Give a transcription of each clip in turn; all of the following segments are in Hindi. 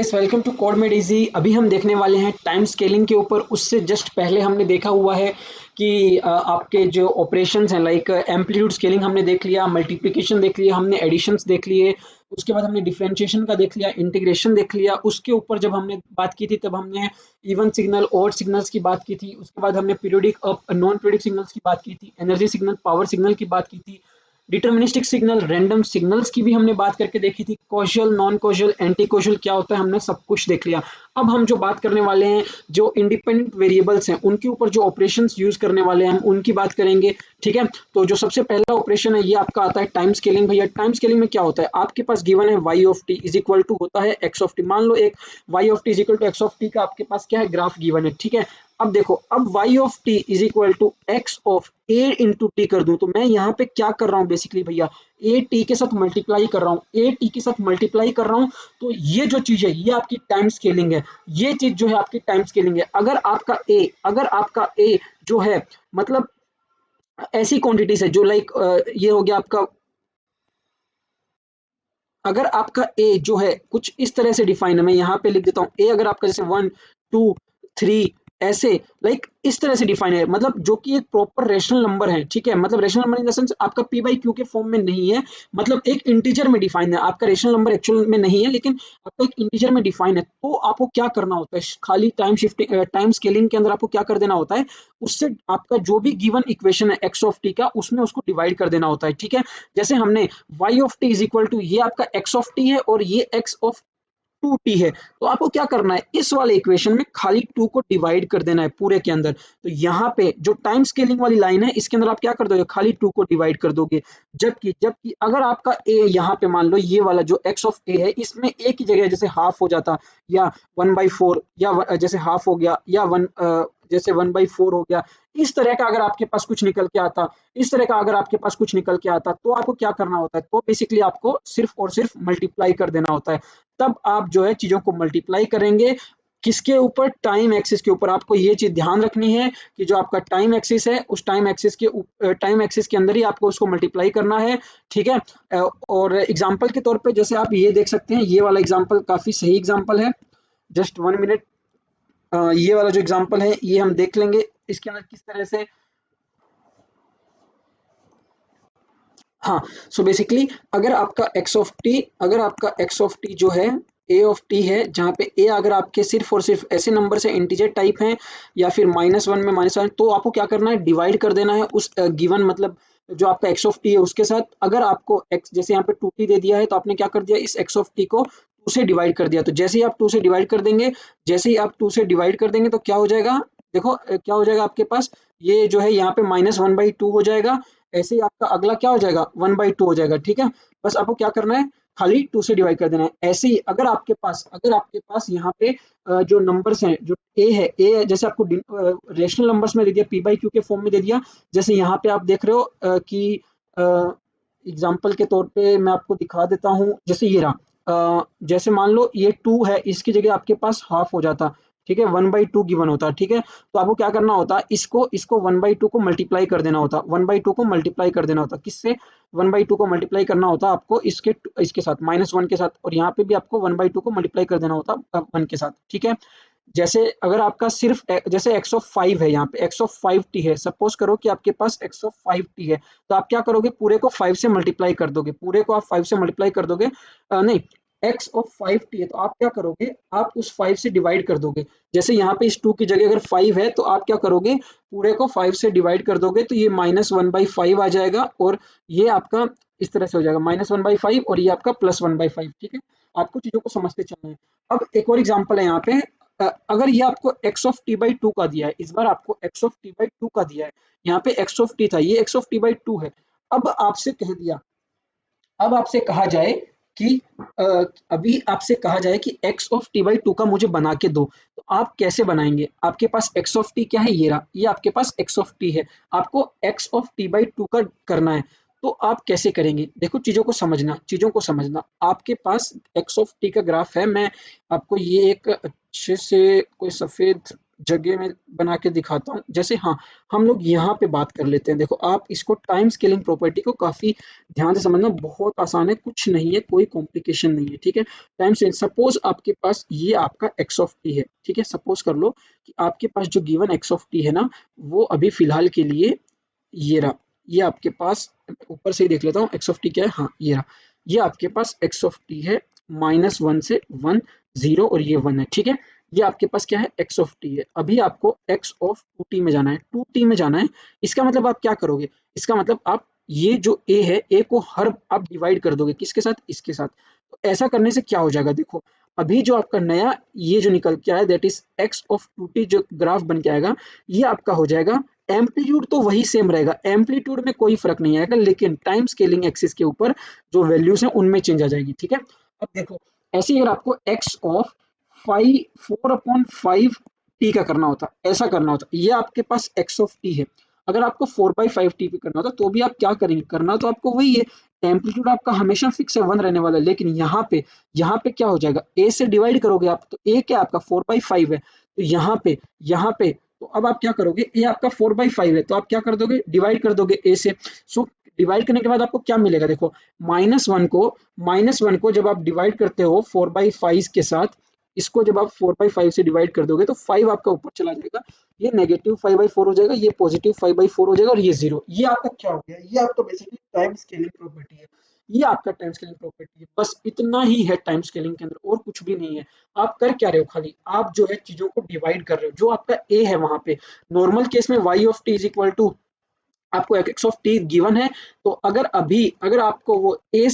Guys, welcome to Code Made Easy. अभी हम देखने वाले हैं टाइम स्केलिंग के ऊपर। उससे जस्ट पहले हमने देखा हुआ है कि आपके जो ऑपरेशंस हैं, लाइक एम्पलीट्यूड स्केलिंग हमने देख लिया, मल्टीप्लिकेशन देख लिया, हमने एडिशंस देख लिए, उसके बाद हमने डिफरेंशिएशन का देख लिया, इंटीग्रेशन देख लिया। उसके ऊपर जब हमने बात की थी तब हमने इवन सिग्नल, ऑड सिग्नल्स की बात की थी। उसके बाद हमने periodic up non periodic signals की बात की थी, एनर्जी सिग्नल, पावर सिग्नल की बात की थी, डिटर्मिनिस्टिक सिग्नल, रैंडम सिग्नल्स की भी हमने बात करके देखी थी, कॉशल, नॉन कॉशल, एंटी कॉशल क्या होता है, हमने सब कुछ देख लिया। अब हम जो बात करने वाले हैं, जो इंडिपेंडेंट वेरिएबल्स हैं उनके ऊपर जो ऑपरेशंस यूज करने वाले हैं हम उनकी बात करेंगे। ठीक है, तो जो सबसे पहला ऑपरेशन है ये आपका आता है टाइम स्केलिंग। भैया टाइम स्केलिंग में क्या होता है, आपके पास गिवन है y of t is equal to होता है एक्स ऑफ टी। मान लो एक y of t is equal to x of t का आपके पास क्या है, ग्राफ गिवन है। ठीक है, अब देखो, अब y of t is equal to x of a into t कर दूं तो मैं यहाँ पे क्या कर रहा हूँ बेसिकली भैया, ए टी के साथ मल्टीप्लाई कर रहा हूँ, ए टी के साथ मल्टीप्लाई कर रहा हूँ। तो ये जो चीज है ये आपकी टाइम स्केलिंग है, ये चीज जो है आपकी टाइम स्केलिंग है। अगर आपका ए जो है, मतलब ऐसी क्वांटिटीज है जो लाइक ये हो गया आपका, अगर आपका ए जो है कुछ इस तरह से डिफाइन है, मैं यहाँ पे लिख देता हूँ ए, अगर आपका जैसे 1 2 3 ऐसे लाइक इस तरह से डिफाइन है, मतलब जो कि एक प्रॉपर रेशनल नंबर है। ठीक है, मतलब rational number in the sense आपका पी बाई क्यू के फॉर्म में नहीं है, मतलब एक इंटीजर में डिफाइन है। आपका रेशनल नंबर एक्चुअल में नहीं है लेकिन आपका एक इंटीजर में डिफाइन है। तो आपको क्या करना होता है, खाली टाइम शिफ्टिंग, टाइम स्केलिंग के अंदर आपको क्या कर देना होता है, उससे आपका जो भी गिवन इक्वेशन है एक्स ऑफ टी का, उसमें उसको डिवाइड कर देना होता है। ठीक है, जैसे हमने y of t is equal to, ये आपका x ऑफ टी है और ये x ऑफ 2t है। तो आपको क्या करना है, इस वाले इक्वेशन में खाली 2 को डिवाइड कर देना है पूरे के अंदर। तो यहाँ पे जो टाइम स्केलिंग वाली लाइन है इसके अंदर आप क्या कर दोगे, खाली 2 को डिवाइड कर दोगे। जबकि जबकि अगर आपका a यहाँ पे मान लो ये वाला जो x ऑफ a है, इसमें a की जगह जैसे हाफ हो जाता, या 1/4, या जैसे हाफ हो गया, या जैसे 1/4 हो गया, इस तरह का अगर आपके पास कुछ निकल के आता, इस तरह का अगर आपके पास कुछ निकल के आता, तो आपको क्या करना होता है, तो बेसिकली आपको सिर्फ और सिर्फ मल्टीप्लाई कर देना होता है। तब आप जो है चीजों को मल्टीप्लाई करेंगे किसके ऊपर, टाइम एक्सिस के ऊपर। आपको ये चीज ध्यान रखनी है कि जो आपका टाइम एक्सिस है उस टाइम एक्सिस के अंदर ही आपको उसको मल्टीप्लाई करना है। ठीक है, और एग्जांपल के तौर पे जैसे आप ये देख सकते हैं, ये वाला एग्जांपल काफी सही एग्जांपल है। जस्ट 1 मिनट, ये वाला जो एग्जांपल है ये हम देख लेंगे इसके अंदर किस तरह से। हाँ, सो बेसिकली अगर आपका एक्स ऑफ टी जो है ए ऑफ टी है, जहाँ पे ए अगर आपके सिर्फ और सिर्फ ऐसे नंबर से इंटीजर टाइप हैं, या फिर -1 में -1, तो आपको क्या करना है, डिवाइड कर देना है उस गिवन, मतलब जो आपका एक्स ऑफ टी है उसके साथ। अगर आपको एक्स जैसे यहाँ पे 2t दे दिया है तो आपने क्या कर दिया, इस एक्स ऑफ टी को 2 से डिवाइड कर दिया। तो जैसे ही आप 2 से डिवाइड कर देंगे, तो क्या हो जाएगा, देखो क्या हो जाएगा आपके पास, ये जो है यहाँ पे -1/2 हो जाएगा। ऐसे ही आपका अगला क्या हो जाएगा, 1/2 हो जाएगा। ठीक है, बस आपको क्या करना है, खाली 2 से डिवाइड कर देना है। ऐसे ही अगर आपके पास यहाँ पे जो नंबर्स हैं, जो ए है जैसे आपको रेशनल नंबर्स में दे दिया, पी बाई क्यू के फॉर्म में दे दिया। जैसे यहाँ पे आप देख रहे हो कि एग्जाम्पल के तौर पे मैं आपको दिखा देता हूँ, जैसे ये रहा, जैसे मान लो ये 2 है, इसकी जगह आपके पास हाफ हो जाता। ठीक है, 1/2 गिवन होता। ठीक है, तो आपको क्या करना होता, इसको 1/2 को मल्टीप्लाई कर देना होता, 1/2 को मल्टीप्लाई कर देना होता, किससे, 1/2 को मल्टीप्लाई करना होता आपको इसके इसके साथ, -1 के साथ, और यहाँ पे भी आपको 1/2 को मल्टीप्लाई कर देना होता 1 के साथ। ठीक है, जैसे अगर आपका सिर्फ जैसे एक्स ऑफ 5 है, यहाँ पे एक्स ऑफ 5t है, सपोज करो कि आपके पास एक्स ऑफ 5t है, तो आप क्या करोगे, पूरे को 5 से मल्टीप्लाई कर दोगे, पूरे को आप 5 से मल्टीप्लाई कर दोगे, नहीं, एक्स ऑफ 5t है तो आप क्या करोगे, आप उस 5 से डिवाइड कर दोगे। जैसे यहाँ पे इस 2 की जगह अगर 5 है तो आप क्या करोगे, पूरे को 5 से डिवाइड कर दोगे, तो ये -1/5 आ जाएगा, और ये आपका इस तरह से हो जाएगा -1/5, और ये आपका +1/5। ठीक है, आपको चीजों को समझते चलना है। अब एक और एग्जांपल है यहाँ पे, अगर ये आपको x ऑफ t बाई 2 का दिया है, इस बार आपको x ऑफ t बाई 2 का दिया है, यहाँ पे x ऑफ t था, ये x ऑफ t बाई 2 है। अब आपसे कह दिया, अब आपसे कहा जाए कि अभी आपसे कहा जाए कि x ऑफ t बाई 2 का मुझे बना के दो, तो आप कैसे बनाएंगे, आपके पास x ऑफ t क्या है, ये रहा, ये आपके पास x ऑफ t है, आपको x ऑफ t बाई 2 का करना है। तो आप कैसे करेंगे, देखो चीजों को समझना। आपके पास x ऑफ t का ग्राफ है, मैं आपको ये एक अच्छे से कोई सफेद जगह में बना के दिखाता हूँ। जैसे हाँ, हम लोग यहाँ पे बात कर लेते हैं। देखो आप इसको टाइम स्केलिंग प्रॉपर्टी को काफ़ी ध्यान से समझना, बहुत आसान है, कुछ नहीं है, कोई कॉम्प्लिकेशन नहीं है, ठीक है। टाइम स्केलिंग, सपोज आपके पास ये आपका एक्स ऑफ टी है, ठीक है। सपोज कर लो कि आपके पास जो गिवन एक्स ऑफ टी है ना, वो अभी फिलहाल के लिए ये रहा। ये आपके पास, ऊपर से ही देख लेता हूँ एक्स ऑफ टी क्या है। हाँ, ये रहा। ये आपके पास एक्स ऑफ टी है, -1 से 1, 0 और ये 1 है, ठीक है। ये आपके पास क्या है, एक्स ऑफ टी है। अभी आपको एक्स ऑफ 2t में जाना है, 2t में जाना है। इसका मतलब आप क्या करोगे, इसका मतलब आप ये जो a है, a को हर आप डिवाइड कर दोगे, किसके साथ, इसके साथ। तो ऐसा करने से क्या हो जाएगा, देखो अभी जो आपका नया ये जो निकल के आया, that is x of 2t, जो ग्राफ बन के आएगा, ये आपका हो जाएगा। एम्पलीट्यूड तो वही सेम रहेगा, एम्पलीट्यूड में कोई फर्क नहीं आएगा, लेकिन टाइम स्केलिंग एक्सिस के ऊपर जो वैल्यूज हैं उनमें चेंज आ जाएगी, ठीक है। अब देखो, ऐसे ही अगर आपको एक्स ऑफ 4/5 टी का करना होता, ऐसा करना होता, ये आपके पास एक्स ऑफ टी है। अगर आपको 4/5 टी पे करना होता तो भी आप क्या करेंगे, करना तो आपको वही है, एम्पलीट्यूड आपका हमेशा फिक्स है, 1 रहने वाला है। लेकिन यहाँ पे क्या हो जाएगा, ए से डिवाइड करोगे आप, तो ए क्या आपका 4/5 है, तो यहाँ पे तो अब आप क्या करोगे, ए आपका 4/5 है, तो आप क्या कर दोगे, डिवाइड कर दोगे ए से। सो डिवाइड करने के बाद आपको क्या मिलेगा, देखो -1 को जब आप डिवाइड करते हो 4/5 के साथ, इसको जब आप 4/5 से डिवाइड कर दोगे तो 5 आपका ऊपर चला जाएगा, ये -5/4 हो जाएगा, ये +5/4 हो जाएगा, और ये 0। ये आपका क्या हो गया, ये आपका बेसिकली टाइम स्केलिंग प्रॉपर्टी है। ये आपका टाइम स्केलिंग प्रॉपर्टी है, बस इतना ही है टाइम स्केलिंग के अंदर, और कुछ भी नहीं है। आप कर क्या रहे हो, खाली आप जो है चीजों को डिवाइड कर रहे हो। जो आपका ए है वहां पे, नॉर्मल केस में y of t is equal to, आपको एक्स ऑफ टी गिवन है, तो अगर आपको वो ए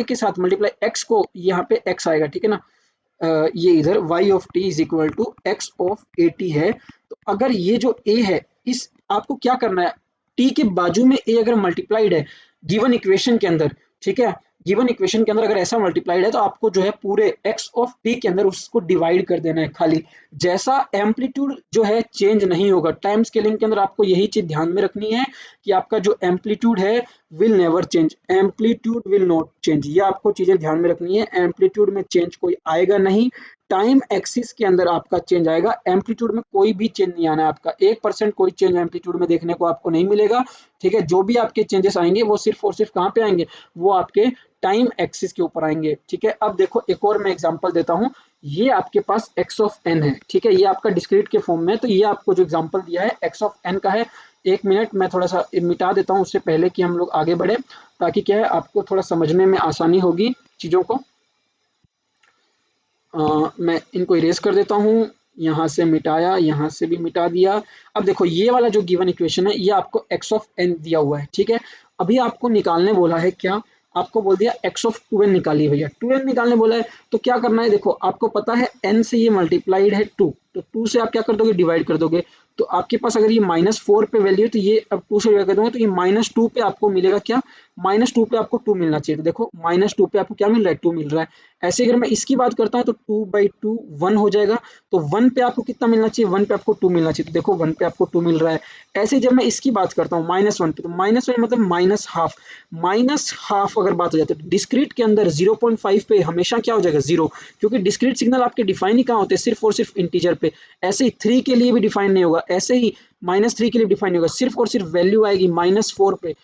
के साथ मल्टीप्लाई एक्स को, यहाँ पे एक्स आएगा, ठीक है ना। ये इधर y of t is equal to x of a t है। तो अगर ये जो a है, इस आपको क्या करना है, t के बाजू में a अगर मल्टीप्लाइड है गिवन इक्वेशन के अंदर, ठीक है, गिवन इक्वेशन के अंदर अगर ऐसा मल्टीप्लाइड है, तो आपको जो है पूरे x ऑफ t के अंदर उसको डिवाइड कर देना है खाली। जैसा एम्पलीट्यूड जो है चेंज नहीं होगा, टाइम स्केलिंग के अंदर आपको यही चीज ध्यान में रखनी है कि आपका जो एम्पलीट्यूड है will never change, amplitude will not change. ये आपको चीजें ध्यान में रखनी है, एम्पलीट्यूड में चेंज कोई आएगा नहीं, टाइम एक्सिस के अंदर आपका चेंज आएगा, एम्पलीट्यूड में कोई भी चेंज नहीं आना है आपका, 1% कोई चेंज एम्पलीट्यूड में देखने को आपको नहीं मिलेगा, ठीक है। जो भी आपके चेंजेस आएंगे वो सिर्फ और सिर्फ कहाँ पे आएंगे, वो आपके टाइम एक्सिस के ऊपर आएंगे, ठीक है। अब देखो एक और मैं एग्जांपल देता हूँ। ये आपके पास x ऑफ n है, ठीक है, ये आपका डिस्क्रीट के फॉर्म में है, तो ये आपको जो एग्जांपल दिया है x ऑफ n का है। एक मिनट मैं थोड़ा सा मिटा देता हूँ उससे पहले कि हम लोग आगे बढ़े, ताकि क्या है आपको थोड़ा समझने में आसानी होगी चीज़ों को। मैं इनको इरेज कर देता हूँ, यहाँ से मिटाया, यहाँ से भी मिटा दिया। अब देखो ये वाला जो गिवन इक्वेशन है, ये आपको x ऑफ n दिया हुआ है, ठीक है। अभी आपको निकालने बोला है क्या, आपको बोल दिया x ऑफ 2n निकालिए भैया, 2n निकालने बोला है। तो क्या करना है, देखो आपको पता है n से ये मल्टीप्लाइड है 2, तो 2 से आप क्या कर दोगे, डिवाइड कर दोगे। तो आपके पास अगर ये -4 पे वैल्यू है, तो ये अब 2 से डिवाइड कर दोगे, तो ये -2 पे आपको मिलेगा क्या, -2 पे आपको 2 मिलना चाहिए। तो देखो -2 पे आपको क्या मिल रहा है, 2 मिल रहा है। ऐसे अगर मैं इसकी बात करता हूँ तो 2/2 1 हो जाएगा, तो 1 पे आपको कितना मिलना चाहिए, 1 पे आपको 2 मिलना चाहिए, तो देखो 1 पे आपको 2 मिल रहा है। ऐसे जब मैं इसकी बात करता हूँ -1 पे, तो -1 मतलब -हाफ अगर बात हो जाती है, तो डिस्क्रीट के अंदर 0.5 पे हमेशा क्या हो जाएगा, 0, क्योंकि डिस्क्रीट सिग्नल आपके डिफाइन ही कहाँ होते हैं, सिर्फ और सिर्फ इंटीजर पे। ऐसे ही 3 के लिए भी डिफाइन नहीं होगा, ऐसे ही -3 के लिए भी डिफाइन नहीं होगा, सिर्फ और सिर्फ वैल्यू आएगी -4 पे।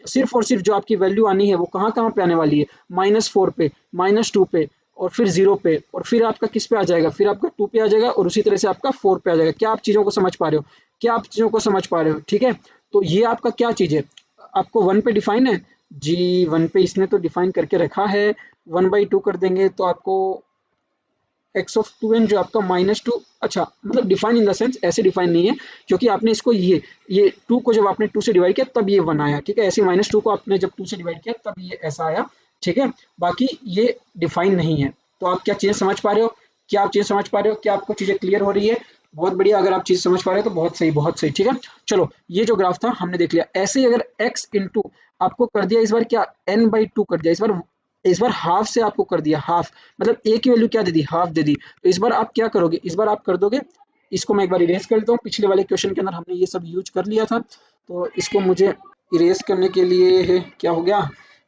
सिर्फ और सिर्फ जो आपकी वैल्यू आनी है वो कहाँ कहाँ पे आने वाली है, -4 पे, -2 पे, और फिर 0 पे, और फिर आपका किस पे आ जाएगा, फिर आपका 2 पे आ जाएगा, और उसी तरह से आपका 4 पे आ जाएगा। क्या आप चीज़ों को समझ पा रहे हो, क्या आप चीज़ों को समझ पा रहे हो, ठीक है। तो ये आपका क्या चीज़ है, आपको 1 पे डिफाइन है जी, 1 पे इसने तो डिफाइन करके रखा है। 1/2 कर देंगे तो आपको एक्स ऑफ 2n जो आपका -2, अच्छा मतलब डिफाइन इन द सेंस ऐसे डिफाइन नहीं है, क्योंकि आपने इसको ये 2 को जब आपने 2 से डिवाइड किया तब ये 1 आया, ठीक है। ऐसे -2 को आपने जब 2 से डिवाइड किया तब ये ऐसा आया, ठीक है। बाकी ये डिफाइन नहीं है। तो आप क्या चीज़ें समझ पा रहे हो, क्या आप चीज़ें समझ पा रहे हो, क्या आपको चीज़ें क्लियर हो रही है, बहुत बढ़िया। अगर आप चीज़ समझ पा रहे हो तो बहुत सही, बहुत सही, ठीक है। चलो ये जो ग्राफ था हमने देख लिया। ऐसे ही अगर x इंटू आपको कर दिया इस बार क्या, n/2 कर दिया, इस बार हाफ से आपको कर दिया, हाफ मतलब a की वैल्यू क्या दे दी, हाफ दे दी। तो इस बार आप क्या करोगे, इस बार आप कर दोगे, इसको मैं एक बार इरेज कर देता हूँ। पिछले वाले क्वेश्चन के अंदर हमने ये सब यूज कर लिया था, तो इसको मुझे इरेज करने के लिए है, क्या हो गया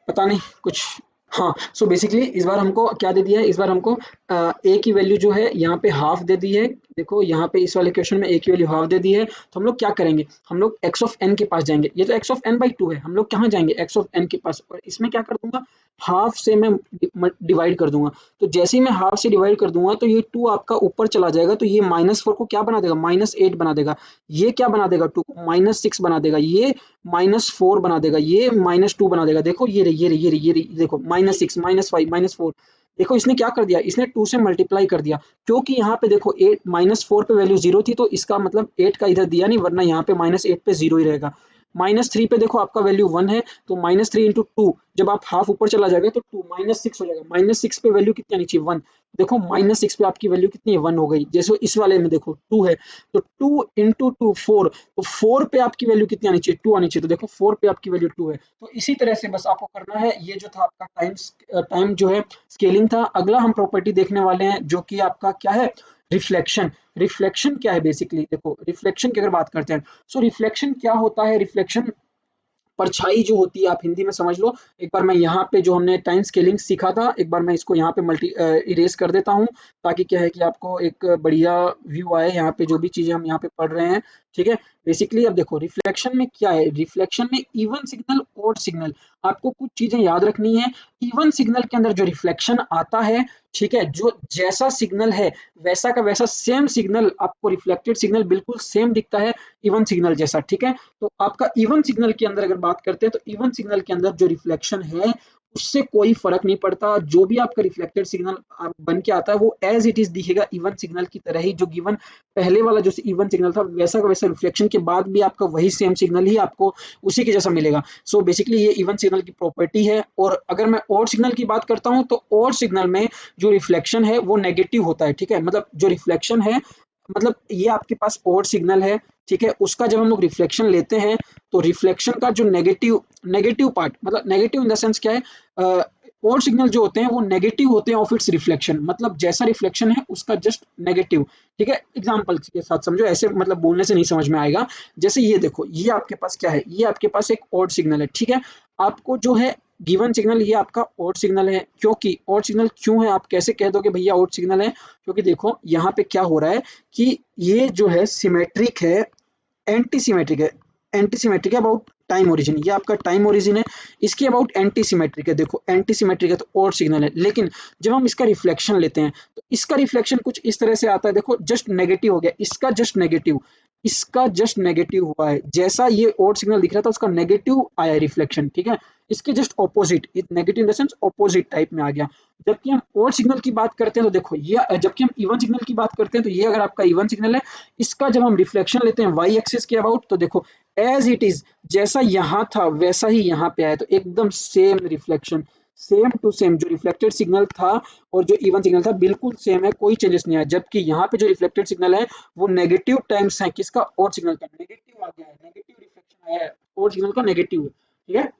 पता नहीं कुछ। हाँ, सो बेसिकली इस बार हमको क्या दे दिया है, इस बार हमको a की वैल्यू जो है यहाँ पे हाफ दे दी है, देखो यहाँ पे इस वाले क्वेश्चन में a की वैल्यू हाफ दे दी है, तो हम लोग क्या करेंगे, हम लोग x ऑफ n के पास जाएंगे। ये तो x ऑफ n/2 है, हम लोग कहाँ जाएंगे, x ऑफ n के पास, और इसमें क्या कर दूंगा, हाफ से मैं डिवाइड कर दूंगा। तो जैसे ही मैं हाफ से डिवाइड कर दूंगा तो ये 2 आपका ऊपर चला जाएगा, तो ये -4 को क्या बना देगा, -8 बना देगा। ये क्या बना देगा, 2 को -6 बना देगा। ये -4 बना देगा, ये -2 बना देगा। देखो ये रही, ये रही, ये रही, ये रही, देखो -6 -5 -4। देखो इसने क्या कर दिया, इसने 2 से मल्टीप्लाई कर दिया, क्योंकि यहाँ पे देखो 8 -4 पे वैल्यू 0 थी, तो इसका मतलब 8 का इधर दिया नहीं, वरना यहाँ पे -8 पे 0 ही रहेगा। -3 पे देखो आपका वैल्यू 1 है, तो -3 इंटू 2, जब आप हाफ ऊपर चला जाएगा तो 2 -6 हो जाएगा। -6 पे वैल्यू कितनी आनी चाहिए, 1। देखो -6 पे आपकी वैल्यू कितनी है, 1 हो गई। जैसे इस वाले में देखो 2 है, तो 2 इंटू 2 4, तो 4 पे आपकी वैल्यू कितनी आनी चाहिए, 2 आनी चाहिए। तो देखो 4 पे आपकी वैल्यू 2 है। तो इसी तरह से बस आपको करना है। ये जो था आपका टाइम जो है स्केलिंग था। अगला हम प्रॉपर्टी देखने वाले हैं जो कि आपका क्या है, रिफ्लेक्शन। रिफ्लेक्शन क्या है, बेसिकली देखो रिफ्लेक्शन की अगर बात करते हैं, सो रिफ्लेक्शन क्या होता है, रिफ्लेक्शन परछाई जो होती है, आप हिंदी में समझ लो। एक बार मैं यहाँ पे जो हमने टाइम स्केलिंग सीखा था, एक बार मैं इसको यहाँ पे इरेज कर देता हूँ, ताकि क्या है कि आपको एक बढ़िया व्यू आए यहाँ पे जो भी चीजें हम यहाँ पे पढ़ रहे हैं। ठीक है, बेसिकली अब देखो रिफ्लेक्शन में क्या है, रिफ्लेक्शन में इवन सिग्नल, ऑड सिग्नल, आपको कुछ चीजें याद रखनी है। इवन सिग्नल के अंदर जो रिफ्लेक्शन आता है, ठीक है, जो जैसा सिग्नल है वैसा का वैसा सेम सिग्नल आपको, रिफ्लेक्टेड सिग्नल बिल्कुल सेम दिखता है इवन सिग्नल जैसा। ठीक है, तो आपका इवन सिग्नल के अंदर अगर बात करते हैं, तो इवन सिग्नल के अंदर जो रिफ्लेक्शन है उससे कोई फर्क नहीं पड़ता। जो भी आपका रिफ्लेक्टेड सिग्नल बन के आता है वो एज इट इज दिखेगा इवन सिग्नल की तरह ही। जो गिवन पहले वाला जो इवन सिग्नल था वैसा का वैसा रिफ्लेक्शन के बाद भी आपका वही सेम सिग्नल ही आपको उसी के जैसा मिलेगा। सो बेसिकली ये इवन सिग्नल की प्रॉपर्टी है। और अगर मैं ऑड सिग्नल की बात करता हूँ, तो ऑड सिग्नल में जो रिफ्लेक्शन है वो नेगेटिव होता है। ठीक है, मतलब जो रिफ्लेक्शन है, मतलब ये आपके पास ऑड सिग्नल है, ठीक है, उसका जब हम लोग रिफ्लेक्शन लेते हैं, तो रिफ्लेक्शन का जो नेगेटिव नेगेटिव पार्ट, मतलब नेगेटिव इन द सेंस क्या है, ऑड सिग्नल जो होते हैं वो नेगेटिव होते हैं ऑफ इट्स रिफ्लेक्शन, मतलब जैसा रिफ्लेक्शन है उसका जस्ट नेगेटिव। ठीक है, एग्जांपल के साथ समझो, ऐसे मतलब बोलने से नहीं समझ में आएगा। जैसे ये देखो, ये आपके पास क्या है, ये आपके पास एक ऑड सिग्नल है। ठीक है, आपको जो है गिवन सिग्नल ये आपका ऑड सिग्नल है। क्योंकि ऑड सिग्नल क्यों है, आप कैसे कह दोगे भैया ऑड सिग्नल है, क्योंकि देखो यहाँ पे क्या हो रहा है कि ये जो है सिमेट्रिक है, एंटी सिमेट्रिक है। एंटी सिमेट्रिक है अबाउट टाइम ओरिजिन, ये आपका टाइम ओरिजिन है, इसके अबाउट एंटी सिमेट्रिक है। देखो एंटी सिमेट्रिक है तो ऑड सिग्नल है, लेकिन जब हम इसका रिफ्लेक्शन लेते हैं तो इसका रिफ्लेक्शन कुछ इस तरह से आता है। देखो जस्ट नेगेटिव हो गया, इसका जस्ट नेगेटिव, इसका जस्ट नेगेटिव हुआ है। जैसा ये ऑड सिग्नल दिख रहा था उसका नेगेटिव आया रिफ्लेक्शन। ठीक है, इसके just opposite, negative in the sense opposite type में आ गया। जबकि हम ऑड सिग्नल की बात करते हैं तो देखो ये, जबकि हम इवन सिग्नल की बात करते हैं तो ये अगर आपका इवन सिग्नल है, इसका जब हम रिफ्लेक्शन लेते हैं वाई एक्सिस के अबाउट, तो देखो एज इट इज जैसा यहाँ था वैसा ही यहाँ पे आया, तो एकदम same reflection, same to same. जो रिफ्लेक्टेड सिग्नल था और जो इवन सिग्नल था बिल्कुल सेम है, कोई चेंजेस नहीं आया। जबकि यहाँ पे जो रिफ्लेक्टेड सिग्नल है वो नेगेटिव टाइम्स है किसका, ऑड सिग्नल का, नेगेटिव आ गया है, नेगेटिव रिफ्लेक्शन आया है, ऑड सिग्नल का नेगेटिव है। ठीक है,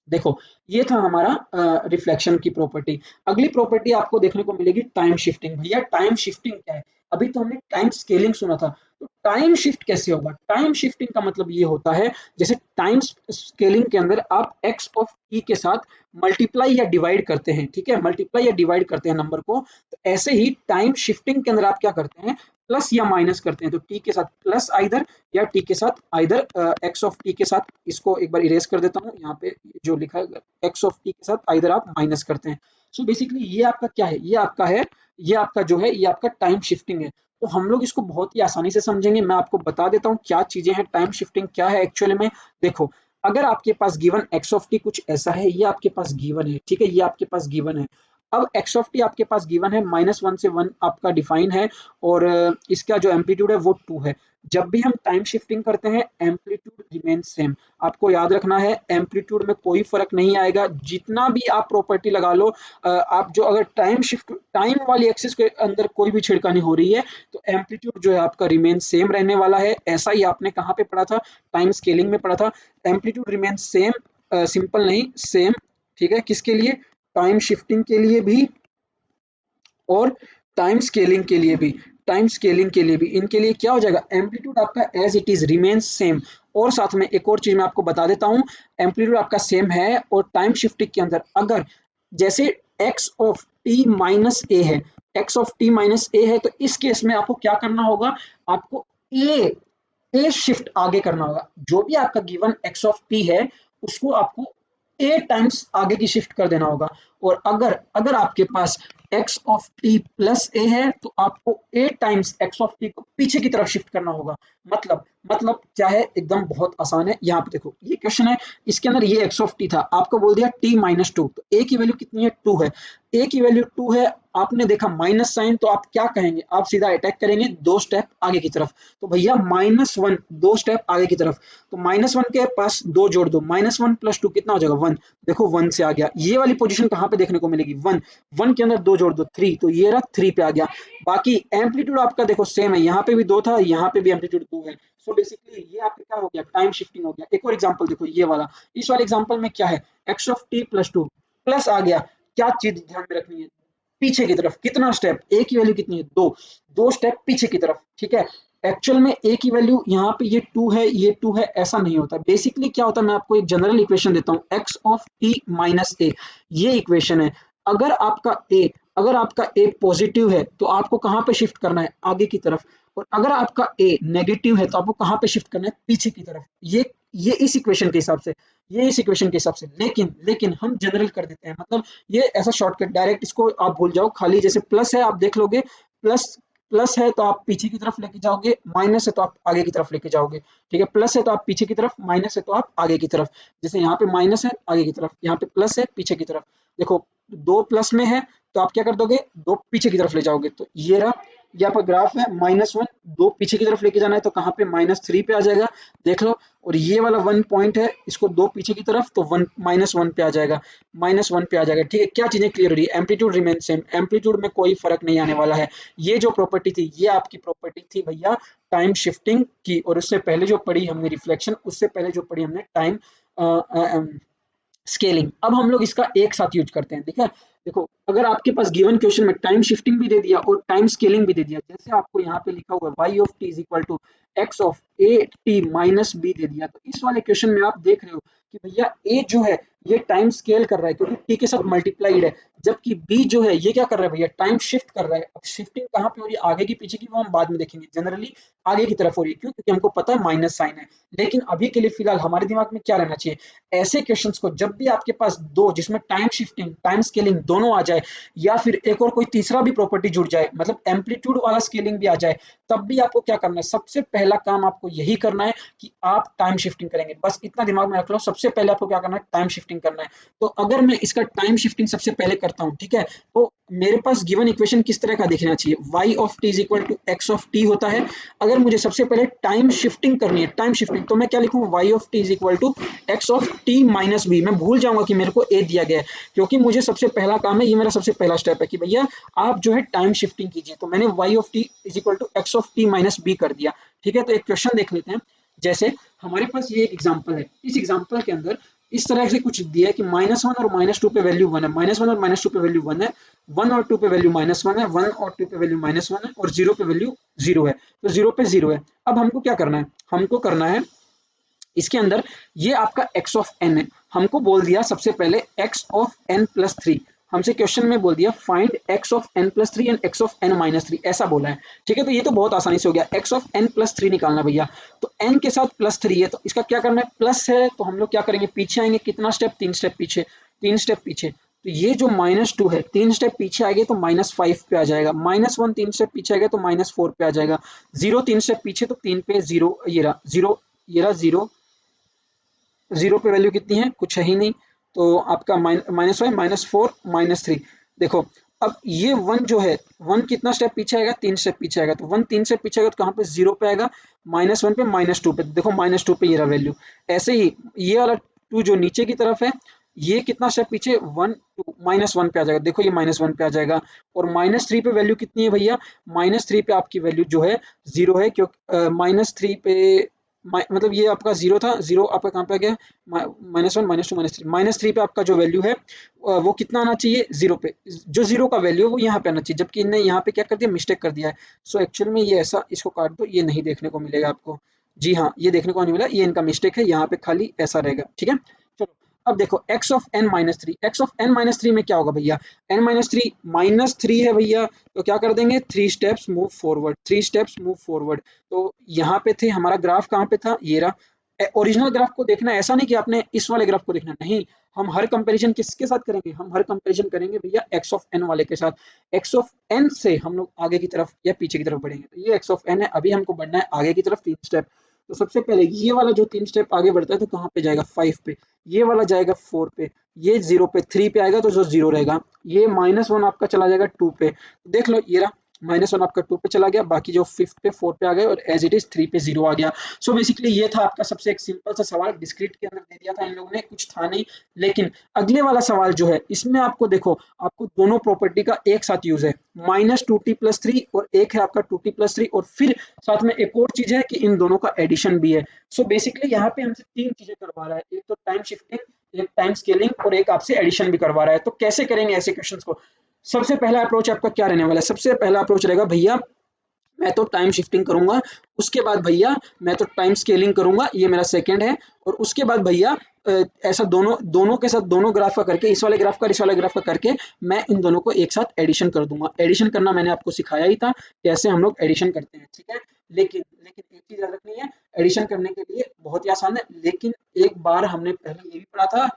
देखो ये था हमारा रिफ्लेक्शन की प्रॉपर्टी। अगली प्रॉपर्टी आपको देखने को मिलेगी टाइम शिफ्टिंग। भैया टाइम शिफ्टिंग क्या है, अभी तो हमने टाइम स्केलिंग सुना था, तो टाइम शिफ्ट कैसे होगा। टाइम शिफ्टिंग का मतलब ये होता है, जैसे टाइम स्केलिंग के अंदर आप एक्स ऑफ टी के साथ मल्टीप्लाई या डिवाइड करते हैं। ठीक है, मल्टीप्लाई या डिवाइड करते हैं नंबर को, तो ऐसे ही टाइम शिफ्टिंग के अंदर आप क्या करते हैं, प्लस या माइनस करते हैं। तो टी के साथ प्लस आइदर, या टी के साथ आइदर, एक्स ऑफ टी के साथ, इसको एक बार इरेज कर देता हूँ, यहाँ पे जो लिखा है एक्स ऑफ टी के साथ आइदर आप माइनस करते हैं। सो बेसिकली ये आपका क्या है, ये आपका है, ये आपका जो है ये आपका टाइम शिफ्टिंग है। तो हम लोग इसको बहुत ही आसानी से समझेंगे। मैं आपको बता देता हूँ क्या चीजें हैं, टाइम शिफ्टिंग क्या है एक्चुअली में। देखो अगर आपके पास गिवन एक्स ऑफ टी कुछ ऐसा है, ये आपके पास गिवन है, ठीक है, ये आपके पास गिवन है। अब एक्स ऑफ टी आपके पास गिवन है, -1 से 1 आपका डिफाइन है, और इसका जो एम्पलीट्यूड है वो 2 है। जब भी हम टाइम शिफ्टिंग करते हैं एम्पलीट्यूड रिमेन सेम। आपको याद रखना है एम्पलीट्यूड में कोई फर्क नहीं आएगा, जितना भी आप प्रॉपर्टी लगा लो। आप जो अगर टाइम वाली एक्सिस के अंदर कोई भी छिड़कानी हो रही है, तो एम्पलीट्यूड जो है आपका रिमेन सेम रहने वाला है। ऐसा ही आपने कहाँ पे पढ़ा था, टाइम स्केलिंग में पढ़ा था, एम्पलीट्यूड रिमेन सेम, सिंपल नहीं सेम। ठीक है, किसके लिए, टाइम शिफ्टिंग के लिए भी और टाइम स्केलिंग के लिए भी, टाइम स्केलिंग के लिए भी, इनके लिए क्या हो जाएगा, एम्पलीट्यूड आपका as it is remain same. और साथ में एक और चीज मैं आपको बता देता हूँ, एम्पलीट्यूड आपका सेम है, और टाइम शिफ्टिंग के अंदर अगर जैसे एक्स ऑफ टी माइनस ए है, एक्स ऑफ टी माइनस ए है, तो इस केस में आपको क्या करना होगा, आपको ए शिफ्ट आगे करना होगा। जो भी आपका गिवन एक्स ऑफ टी है उसको आपको ए टाइम्स आगे की शिफ्ट कर देना होगा। और अगर अगर आपके पास एक्स ऑफ टी प्लस ए है तो आपको ए टाइम्स एक्स ऑफ टी को पीछे की तरफ शिफ्ट करना होगा। मतलब क्या है, एकदम बहुत आसान है। यहाँ पे देखो ये क्वेश्चन है, इसके अंदर ये एक्स ऑफ टी था, आपको बोल दिया टी माइनस टू, तो ए की वैल्यू कितनी है, 2 है। ए की वैल्यू 2 है, आपने देखा माइनस साइन, तो आप क्या कहेंगे, आप सीधा अटैक करेंगे 2 स्टेप आगे की तरफ। तो भैया -1 2 स्टेप आगे की तरफ, तो -1 के पास 2 जोड़ दो, -1 + 2 कितना हो जाएगा, 1। देखो 1 से आ गया। ये वाली पोजीशन कहाँ पे देखने को मिलेगी, 1 के अंदर 2 जोड़ दो, 3, तो ये रहा 3 पे आ गया। बाकी एम्पलीट्यूड आपका देखो सेम है, यहाँ पे भी 2 था, यहाँ पे भी एम्पलीट्यूड 2 है। सो बेसिकली ये आपका क्या हो गया, टाइम शिफ्टिंग हो गया। एक और एग्जांपल देखो, ये वाला, इस वाले एग्जांपल में क्या है, x ऑफ t + 2 प्लस आ गया। क्या चीज ध्यान में रखनी है, पीछे की तरफ कितना स्टेप, ए की वैल्यू कितनी है, 2 स्टेप पीछे की तरफ, ठीक है। एक्चुअल में ए की वैल्यू यहाँ पे ये 2 है, ये 2 है, ऐसा नहीं होता। बेसिकली क्या होता है, मैं आपको एक जनरल इक्वेशन देता हूँ, एक्स ऑफ टी माइनस ए, ये इक्वेशन है। अगर आपका ए पॉजिटिव है तो आपको कहाँ पे शिफ्ट करना है, आगे की तरफ। और अगर आपका ए नेगेटिव है तो आपको कहाँ पे शिफ्ट करना है, पीछे की तरफ। ये इस इक्वेशन के हिसाब से, ये इस इक्वेशन के हिसाब से। लेकिन हम जनरल कर देते हैं, मतलब ये ऐसा शॉर्टकट, डायरेक्ट इसको आप भूल जाओ। खाली जैसे प्लस है, आप देख लोगे, प्लस प्लस है तो आप पीछे की तरफ लेके जाओगे, माइनस है तो आप आगे की तरफ लेके जाओगे, ठीक है। प्लस है तो आप पीछे की तरफ, माइनस है तो आप आगे की तरफ। जैसे यहाँ पे माइनस है आगे की तरफ, यहाँ पे प्लस है पीछे की तरफ। देखो 2 प्लस में है तो आप क्या कर दोगे, 2 पीछे की तरफ ले जाओगे। तो ये रहा, ये आपका ग्राफ है, -1 2 पीछे की तरफ लेके जाना है तो कहाँ पे, -3 पे आ जाएगा, देख लो। और ये वाला 1 पॉइंट है, इसको 2 पीछे की तरफ, तो 1 -1 पे आ जाएगा, -1 पे आ जाएगा, ठीक है। क्या चीजें क्लियर हो रही है, एम्पलीट्यूड रिमेन सेम, एम्पलीट्यूड में कोई फर्क नहीं आने वाला है। ये जो प्रॉपर्टी थी, ये आपकी प्रॉपर्टी थी भैया टाइम शिफ्टिंग की। और उससे पहले जो पढ़ी हमने रिफ्लेक्शन, उससे पहले जो पढ़ी हमने टाइम स्केलिंग। अब हम लोग इसका एक साथ यूज करते हैं, ठीक है। देखो अगर आपके पास गिवन क्वेश्चन में टाइम शिफ्टिंग भी दे दिया और टाइम स्केलिंग भी दे दिया, जैसे आपको यहाँ पे लिखा हुआ है y of t is equal to x of a t minus b दे दिया, तो इस वाले क्वेश्चन में आप देख रहे हो कि भैया a जो है ये टाइम स्केल कर रहा है क्योंकि t के साथ मल्टीप्लाइड है, जबकि b जो है ये क्या कर रहा है भैया, टाइम शिफ्ट कर रहा है। अब शिफ्टिंग कहाँ पे हो रही है, आगे की पीछे की, वो हम बाद में देखेंगे। जनरली आगे की तरफ हो रही है, क्यों, क्योंकि हमको पता है माइनस साइन है। लेकिन अभी के लिए फिलहाल हमारे दिमाग में क्या रहना चाहिए, ऐसे क्वेश्चंस को जब भी आपके पास दो जिसमें टाइम शिफ्टिंग टाइम स्केलिंग दोनों आ जाए, या फिर एक और कोई तीसरा भी प्रॉपर्टी जुड़ जाए, मतलब एम्पलीट्यूड वाला स्केलिंग भी आ जाए, तब भी आपको क्या करना है, सबसे पहला काम आपको यही करना है कि आप टाइम शिफ्टिंग करेंगे। बस इतना दिमाग में रख लो, सबसे पहले आपको क्या करना है, टाइम शिफ्टिंग करना है। तो अगर मैं इसका टाइम शिफ्टिंग सबसे पहले करता हूँ, ठीक है, तो मेरे पास गिवन इक्वेशन किस तरह का दिखना चाहिए, y of t is equal to x of t होता है। अगर मुझे सबसे पहले टाइम शिफ्टिंग करनी है, टाइम शिफ्टिंग, तो मैं क्या लिखूँ, y of t is equal to x of t minus b। मैं भूल जाऊंगा कि मेरे को a दिया गया है, क्योंकि मुझे सबसे पहला काम है, ये मेरा सबसे पहला स्टेप है कि भैया आप जो है टाइम शिफ्टिंग कीजिए। तो मैंने y of t is equal to x of t minus b कर दिया, ठीक है। तो एक क्वेश्चन देख लेते हैं। जैसे हमारे पास ये एक एग्जांपल है, इस एग्जांपल के अंदर इस तरह से कुछ दिया है कि -1 और -2 पे वैल्यू 1 है, -1 और -2 पे वैल्यू 1 है, 1 और 2 पे वैल्यू -1 है, 1 और 2 पे वैल्यू -1 है, और 0 पे वैल्यू 0 है। तो 0 पे 0 है। अब हमको क्या करना है, हमको करना है इसके अंदर, ये आपका x ऑफ n है, हमको बोल दिया सबसे पहले x ऑफ n प्लस 3, हमसे क्वेश्चन में बोल दिया find x of n plus 3 and x of n minus 3, ऐसा बोला है, ठीक है। तो ये तो बहुत आसानी से हो गया, x ऑफ n प्लस 3 निकालना भैया। तो n के साथ प्लस 3 है, तो इसका क्या करना है, प्लस है तो हम लोग क्या करेंगे, पीछे आएंगे, कितना स्टेप, 3 स्टेप पीछे, 3 स्टेप पीछे। तो ये जो -2 है, 3 स्टेप पीछे आएंगे तो -5 पे आ जाएगा, -1 3 स्टेप पीछे आएगा तो -4 पे आ जाएगा, 0 3 स्टेप पीछे तो 3 पे 0, ये रहा 0, ये रहा 0, 0 पे वैल्यू कितनी है, कुछ है ही नहीं। तो आपका -5 -4 -3, देखो अब ये 1 जो है, 1 कितना स्टेप पीछे आएगा, 3 स्टेप पीछे आएगा, तो 1 3 स्टेप पीछे आएगा तो कहाँ पे, 0 पे आएगा, -1 पे -2 पे, देखो -2 पे ये रहा वैल्यू। ऐसे ही ये वाला 2 जो नीचे की तरफ है, ये कितना स्टेप पीछे, 1 2 -1 पे आ जाएगा, देखो ये -1 पे आ जाएगा। और -3 पे वैल्यू कितनी है भैया, -3 पे आपकी वैल्यू जो है 0 है, क्योंकि -3 पे मतलब ये आपका 0 था, 0 आपका कहाँ पे आ गया, -1 -2 -3, -3 पे आपका जो वैल्यू है वो कितना आना चाहिए, 0 पे, जो 0 का वैल्यू है वो यहाँ पे आना चाहिए, जबकि इन्हें यहाँ पे क्या कर दिया, मिस्टेक कर दिया है। सो एक्चुअल में ये ऐसा, इसको काट दो, ये नहीं देखने को मिलेगा आपको, जी हाँ, ये देखने को नहीं मिला, ये इनका मिस्टेक है, यहाँ पे खाली ऐसा रहेगा, ठीक है। चलो अब देखो x of n minus three, x of n minus three में क्या होगा भैया, n minus three minus three है भैया, तो क्या कर देंगे, three steps move forward, three steps move forward. तो यहाँ पे थे, हमारा ग्राफ कहाँ पे था, ये रहा। ओरिजिनल ग्राफ को देखना है, ऐसा नहीं कि आपने इस वाले ग्राफ को देखना, नहीं, हम हर कंपैरिजन किसके साथ करेंगे, हम हर कंपैरिजन करेंगे भैया x ऑफ n वाले के साथ। x ऑफ n से हम लोग आगे की तरफ या पीछे की तरफ बढ़ेंगे, तो ये x ऑफ n है, अभी हमको बढ़ना है आगे की तरफ 3 स्टेप। तो सबसे पहले ये वाला जो 3 स्टेप आगे बढ़ता है तो कहाँ पे जाएगा, 5 पे, ये वाला जाएगा 4 पे, ये 0 पे, 3 पे आएगा तो जो 0 रहेगा, ये -1 आपका चला जाएगा 2 पे, देख लो ये रहा, -1 आपका 2 पे चला गया, बाकी जो 5 पे 4 पे आ गए, और एज इट इज 3 पे 0 आ गया। सो बेसिकली ये था आपका सबसे एक सिंपल सा सवाल, डिस्क्रीट के अंदर दे दिया था इन लोगों ने, कुछ था नहीं। लेकिन अगले वाला सवाल जो है, इसमें आपको देखो, आपको दोनों प्रॉपर्टी का एक साथ यूज है, -2t+3 और एक है आपका 2t+3, और फिर साथ में एक और चीज है कि इन दोनों का एडिशन भी है। सो बेसिकली यहाँ पे हमसे 3 चीजें करवा रहा है, एक तो टाइम शिफ्टिंग, एक टाइम स्केलिंग, और एक आपसे एडिशन भी करवा रहा है। तो कैसे करेंगे ऐसे क्वेश्चंस को, सबसे पहला अप्रोच आपका क्या रहने वाला है, सबसे पहला अप्रोच रहेगा भैया, मैं तो टाइम शिफ्टिंग करूंगा, उसके बाद भैया मैं तो टाइम स्केलिंग करूंगा, ये मेरा सेकंड है, और उसके बाद भैया ऐसा दोनों दोनों के साथ, दोनों ग्राफ का करके, इस वाले ग्राफ का इस वाले ग्राफ का करके, मैं इन दोनों को एक साथ एडिशन कर दूंगा। एडिशन करना मैंने आपको सिखाया ही था, कैसे हम लोग एडिशन करते हैं, ठीक है। लेकिन लेकिन एक चीज याद रखनी है, एडिशन करने के लिए बहुत ही आसान है, लेकिन एक बार हमने पहले ये भी पढ़ा था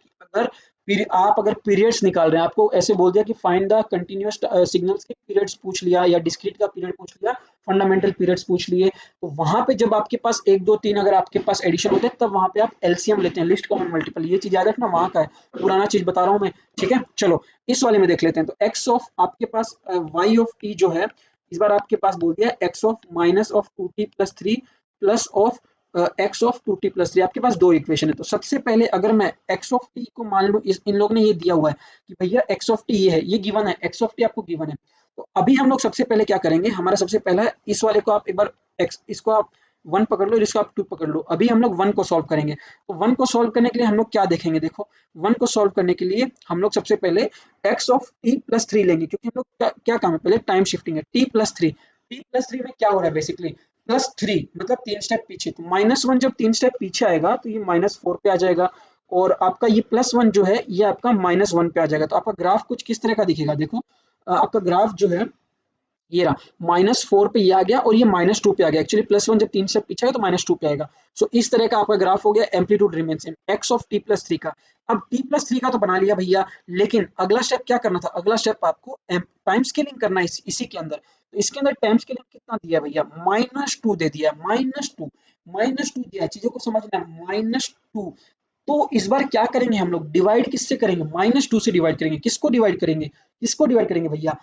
कि आप अगर पीरियड्स निकाल रहे हैं, आपको ऐसे बोल दिया कि फाइंड द कंटिन्यूअस सिग्नल्स के पीरियड्स पूछ लिया, या डिस्क्रीट का पीरियड पूछ लिया, फंडामेंटल पीरियड्स पूछ लिए, तो वहां पे जब आपके पास 1 2 3 अगर आपके पास एडिशन होते हैं, तब वहां पे आप एलसीएम लेते हैं, लिस्ट कॉमन मल्टीपल, ये चीज याद रखना, वहां का है, पुराना चीज बता रहा हूं मैं, ठीक है। चलो इस वाले में देख लेते हैं, तो एक्स ऑफ आपके पास वाई ऑफ टी जो है, इस बार आपके पास बोल दिया x of -2t+3 plus of x of 2t+3, आपके पास दो इक्वेशन है। तो सबसे पहले अगर मैं एक्स ऑफ टी को मान लूं, इन लोगों ने ये दिया हुआ है कि भैया एक्स ऑफ टी ये है, ये गिवन है, एक्स ऑफ टी आपको गिवन है। तो अभी हम लोग सबसे पहले क्या करेंगे, हमारा सबसे पहला है, इस वाले को आप एक बार एक्स, इसको आप 1 पकड़ लो, इसको आप 2 पकड़ लो। अभी हम लोग 1 को सॉल्व करेंगे, तो 1 को सॉल्व करने के लिए हम लोग क्या देखेंगे, देखो 1 को सॉल्व करने के लिए हम लोग सबसे पहले एक्स ऑफ t+3 लेंगे, क्योंकि हम लोग क्या काम है, पहले टाइम शिफ्टिंग है, t+3 में क्या हो रहा है, बेसिकली +3 मतलब 3 स्टेप पीछे, तो -1 जब 3 स्टेप पीछे आएगा तो ये -4 पे आ जाएगा, और आपका ये +1 जो है ये आपका -1 पे आ जाएगा। तो आपका ग्राफ कुछ किस तरह का दिखेगा, देखो आपका ग्राफ जो है ये रहा, -4 पे ये आ गया, और ये -2 पे आ गया, एक्चुअली +1 जब 3 स्टेप पीछे है तो -2 पे आएगा। सो इस तरह का आपका ग्राफ हो गया, amplitude remain same, x of t+3 का। अब t+3 का तो बना लिया भैया, लेकिन अगला स्टेप क्या करना था, अगला स्टेप आपको टाइम स्केलिंग करना है इसी के अंदर। तो इसके अंदर टाइम स्केलिंग कितना दिया भैया, -2 दे दिया, -2 दिया, चीजों को समझना, -2। तो इस बार क्या करेंगे हम लोग, डिवाइड किससे करेंगे, -2 से डिवाइड करेंगे, किसको डिवाइड करेंगे भैया,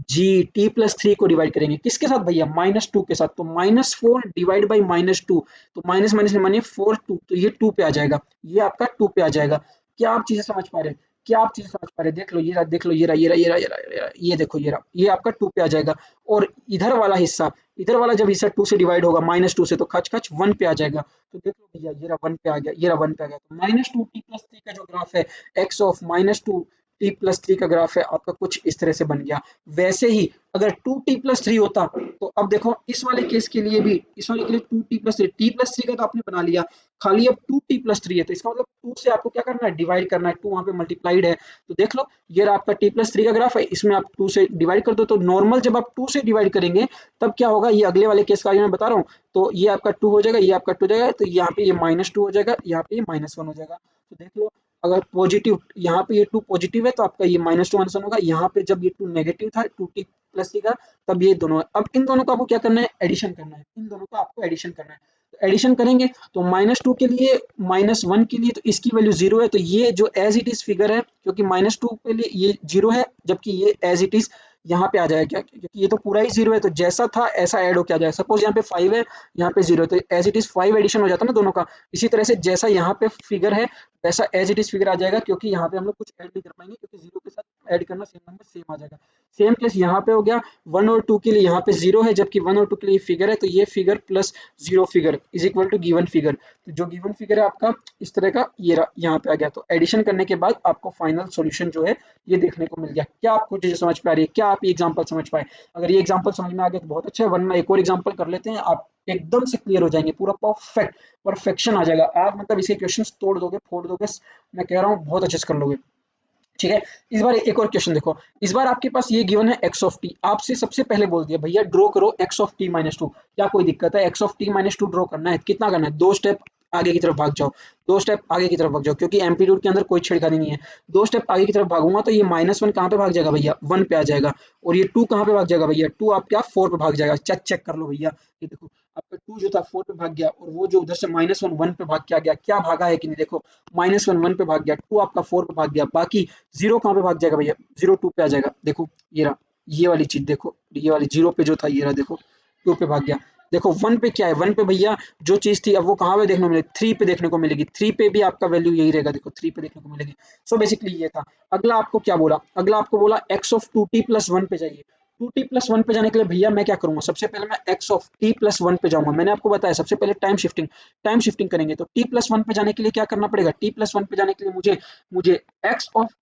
जी t+3 को डिवाइड करेंगे, किसके साथ भैया, -2 के साथ। तो -4 डिवाइड बाई -2, तो माइनस माइनस में मानिए 4 2, तो ये 2 पे आ जाएगा, ये आपका 2 पे आ जाएगा। क्या आप चीजें समझ पा रहे हैं, क्या आप चीजें समझ पा रहे हैं, देख लो ये रहा, देख लो ये रहा, ये रहा, ये रहा, ये रहा, ये रहा, ये देखो ये रहा, ये आपका 2 पे आ जाएगा। और इधर वाला हिस्सा, इधर वाला जब हिस्सा 2 से डिवाइड होगा, -2 से, तो खच खच 1 पे आ जाएगा। तो देख लो भैया ये रहा 1 पे आ गया, ये रहा 1 पे आ गया। तो -2t+3 का जो ग्राफ है, एक्स ऑफ -2t+3 का ग्राफ है आपका, कुछ इस तरह से बन गया। वैसे ही अगर 2t+3 होता, तो अब देखो इस वाले केस के लिए भी, इस वाले के लिए 2t+3, t+3 का तो आपने बना लिया, खाली अब 2t+3 है, तो इसका मतलब 2 से आपको क्या करना है, डिवाइड करना है, 2 वहां पे मल्टीप्लाइड है। तो देख लो ये रहा आपका t+3 का ग्राफ है, इसमें आप 2 से डिवाइड कर दो, तो नॉर्मल जब आप 2 से डिवाइड करेंगे तब क्या होगा, ये अगले वाले केस का मैं बता रहा हूँ, तो ये आपका 2 हो जाएगा, ये आपका 2 हो जाएगा, तो यहाँ पे ये -2 हो जाएगा, यहाँ पे ये -1 हो जाएगा। तो देख लो अगर पॉजिटिव, यहाँ पे ये 2 पॉजिटिव है तो आपका ये -2 -1 होगा, यहाँ पे जब ये 2 नेगेटिव था 2t+3 का, तब ये दोनों, अब इन दोनों को आपको क्या करना है, एडिशन करना है, इन दोनों को आपको एडिशन करना है। तो एडिशन करेंगे तो -2 के लिए, -1 के लिए, तो इसकी वैल्यू 0 है, तो ये जो एज इट इज फिगर है, क्योंकि -2 के लिए ये 0 है, जबकि ये एज इट इज यहाँ पे आ जाएगा, क्या, क्योंकि ये तो पूरा ही 0 है, तो जैसा था ऐसा ऐड हो के आ जाएगा। सपोज यहाँ पे 5 है, यहाँ पे 0 है, तो एज इट इज 5 एडिशन हो जाता है ना दोनों का। इसी तरह से जैसा यहाँ पे फिगर है वैसा एज इट इज फिगर आ जाएगा, क्योंकि यहाँ पे हम लोग कुछ ऐड नहीं कर पाएंगे, क्योंकि 0 के साथ ऐड करना सेम नंबर सेम आ जाएगा। सेम केस यहाँ पे हो गया, 1 और 2 के लिए यहाँ पे 0 है, जबकि 1 और 2 के लिए फिगर है, तो ये figure plus 0 figure is equal to given figure. तो जो गिवन फिगर है आपका इस तरह का, ये यहाँ पे आ गया। तो एडिशन करने के बाद आपको फाइनल सॉल्यूशन जो है ये देखने को मिल गया। क्या आपको चीजें समझ पा रही है, क्या आप ये एग्जांपल समझ पाए? अगर ये एग्जांपल समझ में आ गया तो बहुत अच्छा है, वरना एक और एग्जांपल कर लेते हैं। आप एकदम से क्लियर हो जाएंगे, पूरा परफेक्शन आ जाएगा। आप मतलब इसे क्वेश्चंस तोड़ दोगे, फोड़ दोगे, मैं कह रहा हूँ बहुत अच्छे से कर लोगे। ठीक है, इस बार एक और क्वेश्चन देखो। इस बार आपके पास ये गिवन है एक्स ऑफ टी, आपसे सबसे पहले बोल दिया भैया ड्रॉ करो x of T minus two. क्या कोई दिक्कत है? X of T minus two draw करना है, कितना करना है? 2 स्टेप आगे की तरफ भाग जाओ, 2 स्टेप आगे की तरफ भाग जाओ, क्योंकि एम्पलीट्यूड के अंदर कोई छेड़खानी नहीं है। 2 स्टेप आगे की तरफ भागूंगा तो ये -1 कहाँ पे भाग जाएगा भैया? 1 पे आ जाएगा। और ये 2 कहाँ पे भाग जाएगा भैया? 2 आपका 4 पे भाग जाएगा। चेक चेक कर लो भैया, ये देखो आपका 2 जो था 4 पे भाग गया, और वो जो उधर से -1 1 पे भाग के आ गया, क्या भागा है कि नहीं? देखो -1 1 पे भाग गया, 2 आपका 4 पे भाग गया, बाकी जीरो कहाँ पे भाग जाएगा भैया? जीरो 2 पे आ जाएगा। देखो ये रहा, ये वाली चीज देखो, ये वाली जीरो पे जो था ये रहा, देखो 2 पे भाग गया। देखो 1 पे क्या है? 1 पे भैया जो चीज थी अब वो कहाँ पे देखने को मिलेगी? 3 पे देखने को मिलेगी। 3 पे भी आपका वैल्यू यही रहेगा, देखो 3 पे देखने को मिलेगी। सो बेसिकली ये था। अगला आपको क्या बोला? अगला आपको बोला एक्स ऑफ 2t प्लस 1 पे जाइए। 2t+1 पे जाने के लिए भैया मैं क्या करूंगा? सबसे पहले मैं एक्स ऑफ t+1 पे जाऊंगा। मैंने आपको बताया सबसे पहले टाइम शिफ्टिंग करेंगे। तो t+1 पे जाने के लिए क्या करना पड़ेगा? t+1 पे जाने के लिए मुझे मुझे एक्स ऑफ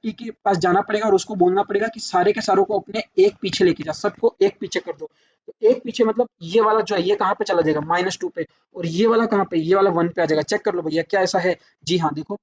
टी के पास जाना पड़ेगा और उसको बोलना पड़ेगा कि सारे के सारों को अपने एक पीछे लेके जा, सबको एक पीछे कर दो। तो एक पीछे मतलब ये वाला जो है ये कहाँ पे चला जाएगा? -2 पे। और ये वाला कहाँ पे? ये वाला 1 पे आ जाएगा। चेक कर लो भैया, क्या ऐसा है? जी हाँ, देखो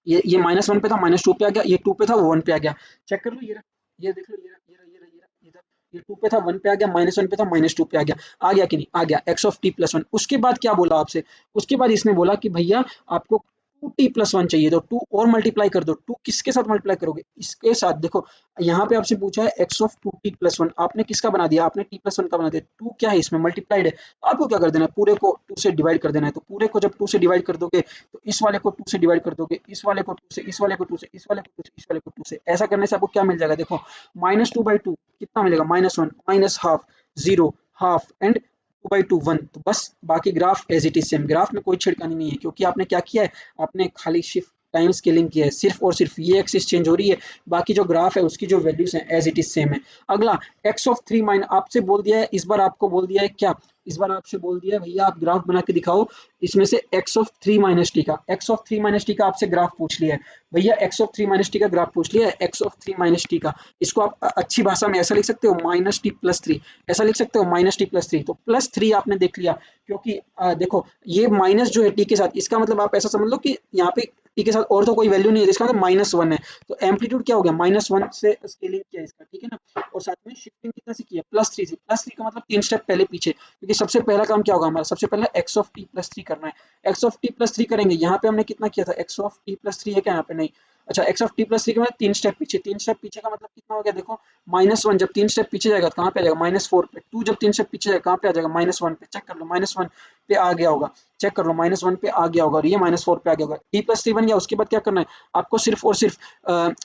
ये -1 पे था, -2 पे आ गया, ये 2 पे था, वो 1 पे आ गया। चेक कर लो, ये रहा, ये देख लो, ये रहा, ये रहा, ये रहा, ये रहा, इधर ये 2 पे था, 1 पे आ गया, -1 पे था, -2 पे आ गया कि नहीं? आ गया एक्स ऑफ t+1। उसके बाद क्या बोला आपसे? उसके बाद इसने बोला कि भैया आपको 2t+1 चाहिए, तो 2 और मल्टीप्लाई कर दो। 2 किसके साथ मल्टीप्लाई करोगे? इसके साथ। देखो यहाँ पे आपसे पूछा है एक्स ऑफ 2t+1, आपने किसका बना दिया? आपने t+1 का बना दिया। 2 क्या है इसमें? मल्टीप्लाइड है। तो आपको क्या कर देना है? पूरे को 2 से डिवाइड कर देना है। तो पूरे को जब 2 से डिवाइड कर दोगे तो इस वाले को 2 से डिवाइड कर दोगे, इस वाले को 2 से, इस वाले को 2 से, इस वाले को 2 से, इस वाले को 2 से। ऐसा करने से आपको क्या मिल जाएगा? देखो -2/2 कितना मिलेगा? -1, -हाफ, 0, हाफ एंड 2/2 1। तो बस बाकी graph as it is same. Graph में कोई छिड़कानी नहीं है, क्योंकि आपने क्या किया है? आपने खाली शिफ्ट टाइम स्केलिंग किया है, सिर्फ और सिर्फ ये एक्सिस चेंज हो रही है, बाकी जो ग्राफ है उसकी जो वैल्यूज हैं एज इट इज सेम है। अगला एक्स ऑफ 3 माइन आपसे बोल दिया है, इस बार आपको बोल दिया है क्या? इस बार आपसे बोल दिया है भैया आप ग्राफ बना के दिखाओ इसमें से एक्स ऑफ 3 माइनस टी का। एक्स ऑफ 3 माइनस टी का आपसे ग्राफ पूछ लिया है भैया, एक्स ऑफ 3 माइनस टी का ग्राफ पूछ लिया है, एक्स ऑफ 3 माइनस टी का। इसको आप अच्छी भाषा में ऐसा लिख सकते हो, -t+3, ऐसा लिख सकते हो, -t+3। तो +3 आपने देख लिया, क्योंकि देखो ये माइनस जो है टी के साथ, इसका मतलब आप ऐसा समझ लो कि यहाँ पे टी के साथ और तो कोई वैल्यू नहीं है, इसका मतलब -1 है। तो एम्पलीट्यूड क्या हो गया? -1 से स्केलिंग किया इसका, ठीक है ना। और साथ में शिफ्टिंग कितना से किया? +3 से। +3 का मतलब 3 स्टेप पहले पीछे, क्योंकि सबसे पहला काम क्या होगा हमारा? सबसे पहले एक्स ऑफ t+3 करना है। एक्स ऑफ t+3 करेंगे, यहाँ पे हमने कितना किया था? एक्स ऑफ t+3 है क्या यहाँ पे? नहीं। अच्छा, एक्स ऑफ t+3 के बाद 3 स्टेप पीछे, 3 स्टेप पीछे का मतलब कितना हो गया? देखो -1 जब 3 स्टेप पीछे जाएगा तो कहाँ पे आ जाएगा? -4 पे। 2 जब 3 स्टेप पीछे जाएगा कहाँ पे आ जाएगा? -1 पे। चेक कर लो, -1 पे आ गया होगा। चेक कर लो, -1 पे आ गया होगा, और ये -4 पे आ गया होगा। t+3 बन गया। उसके बाद क्या करना है आपको? सिर्फ और सिर्फ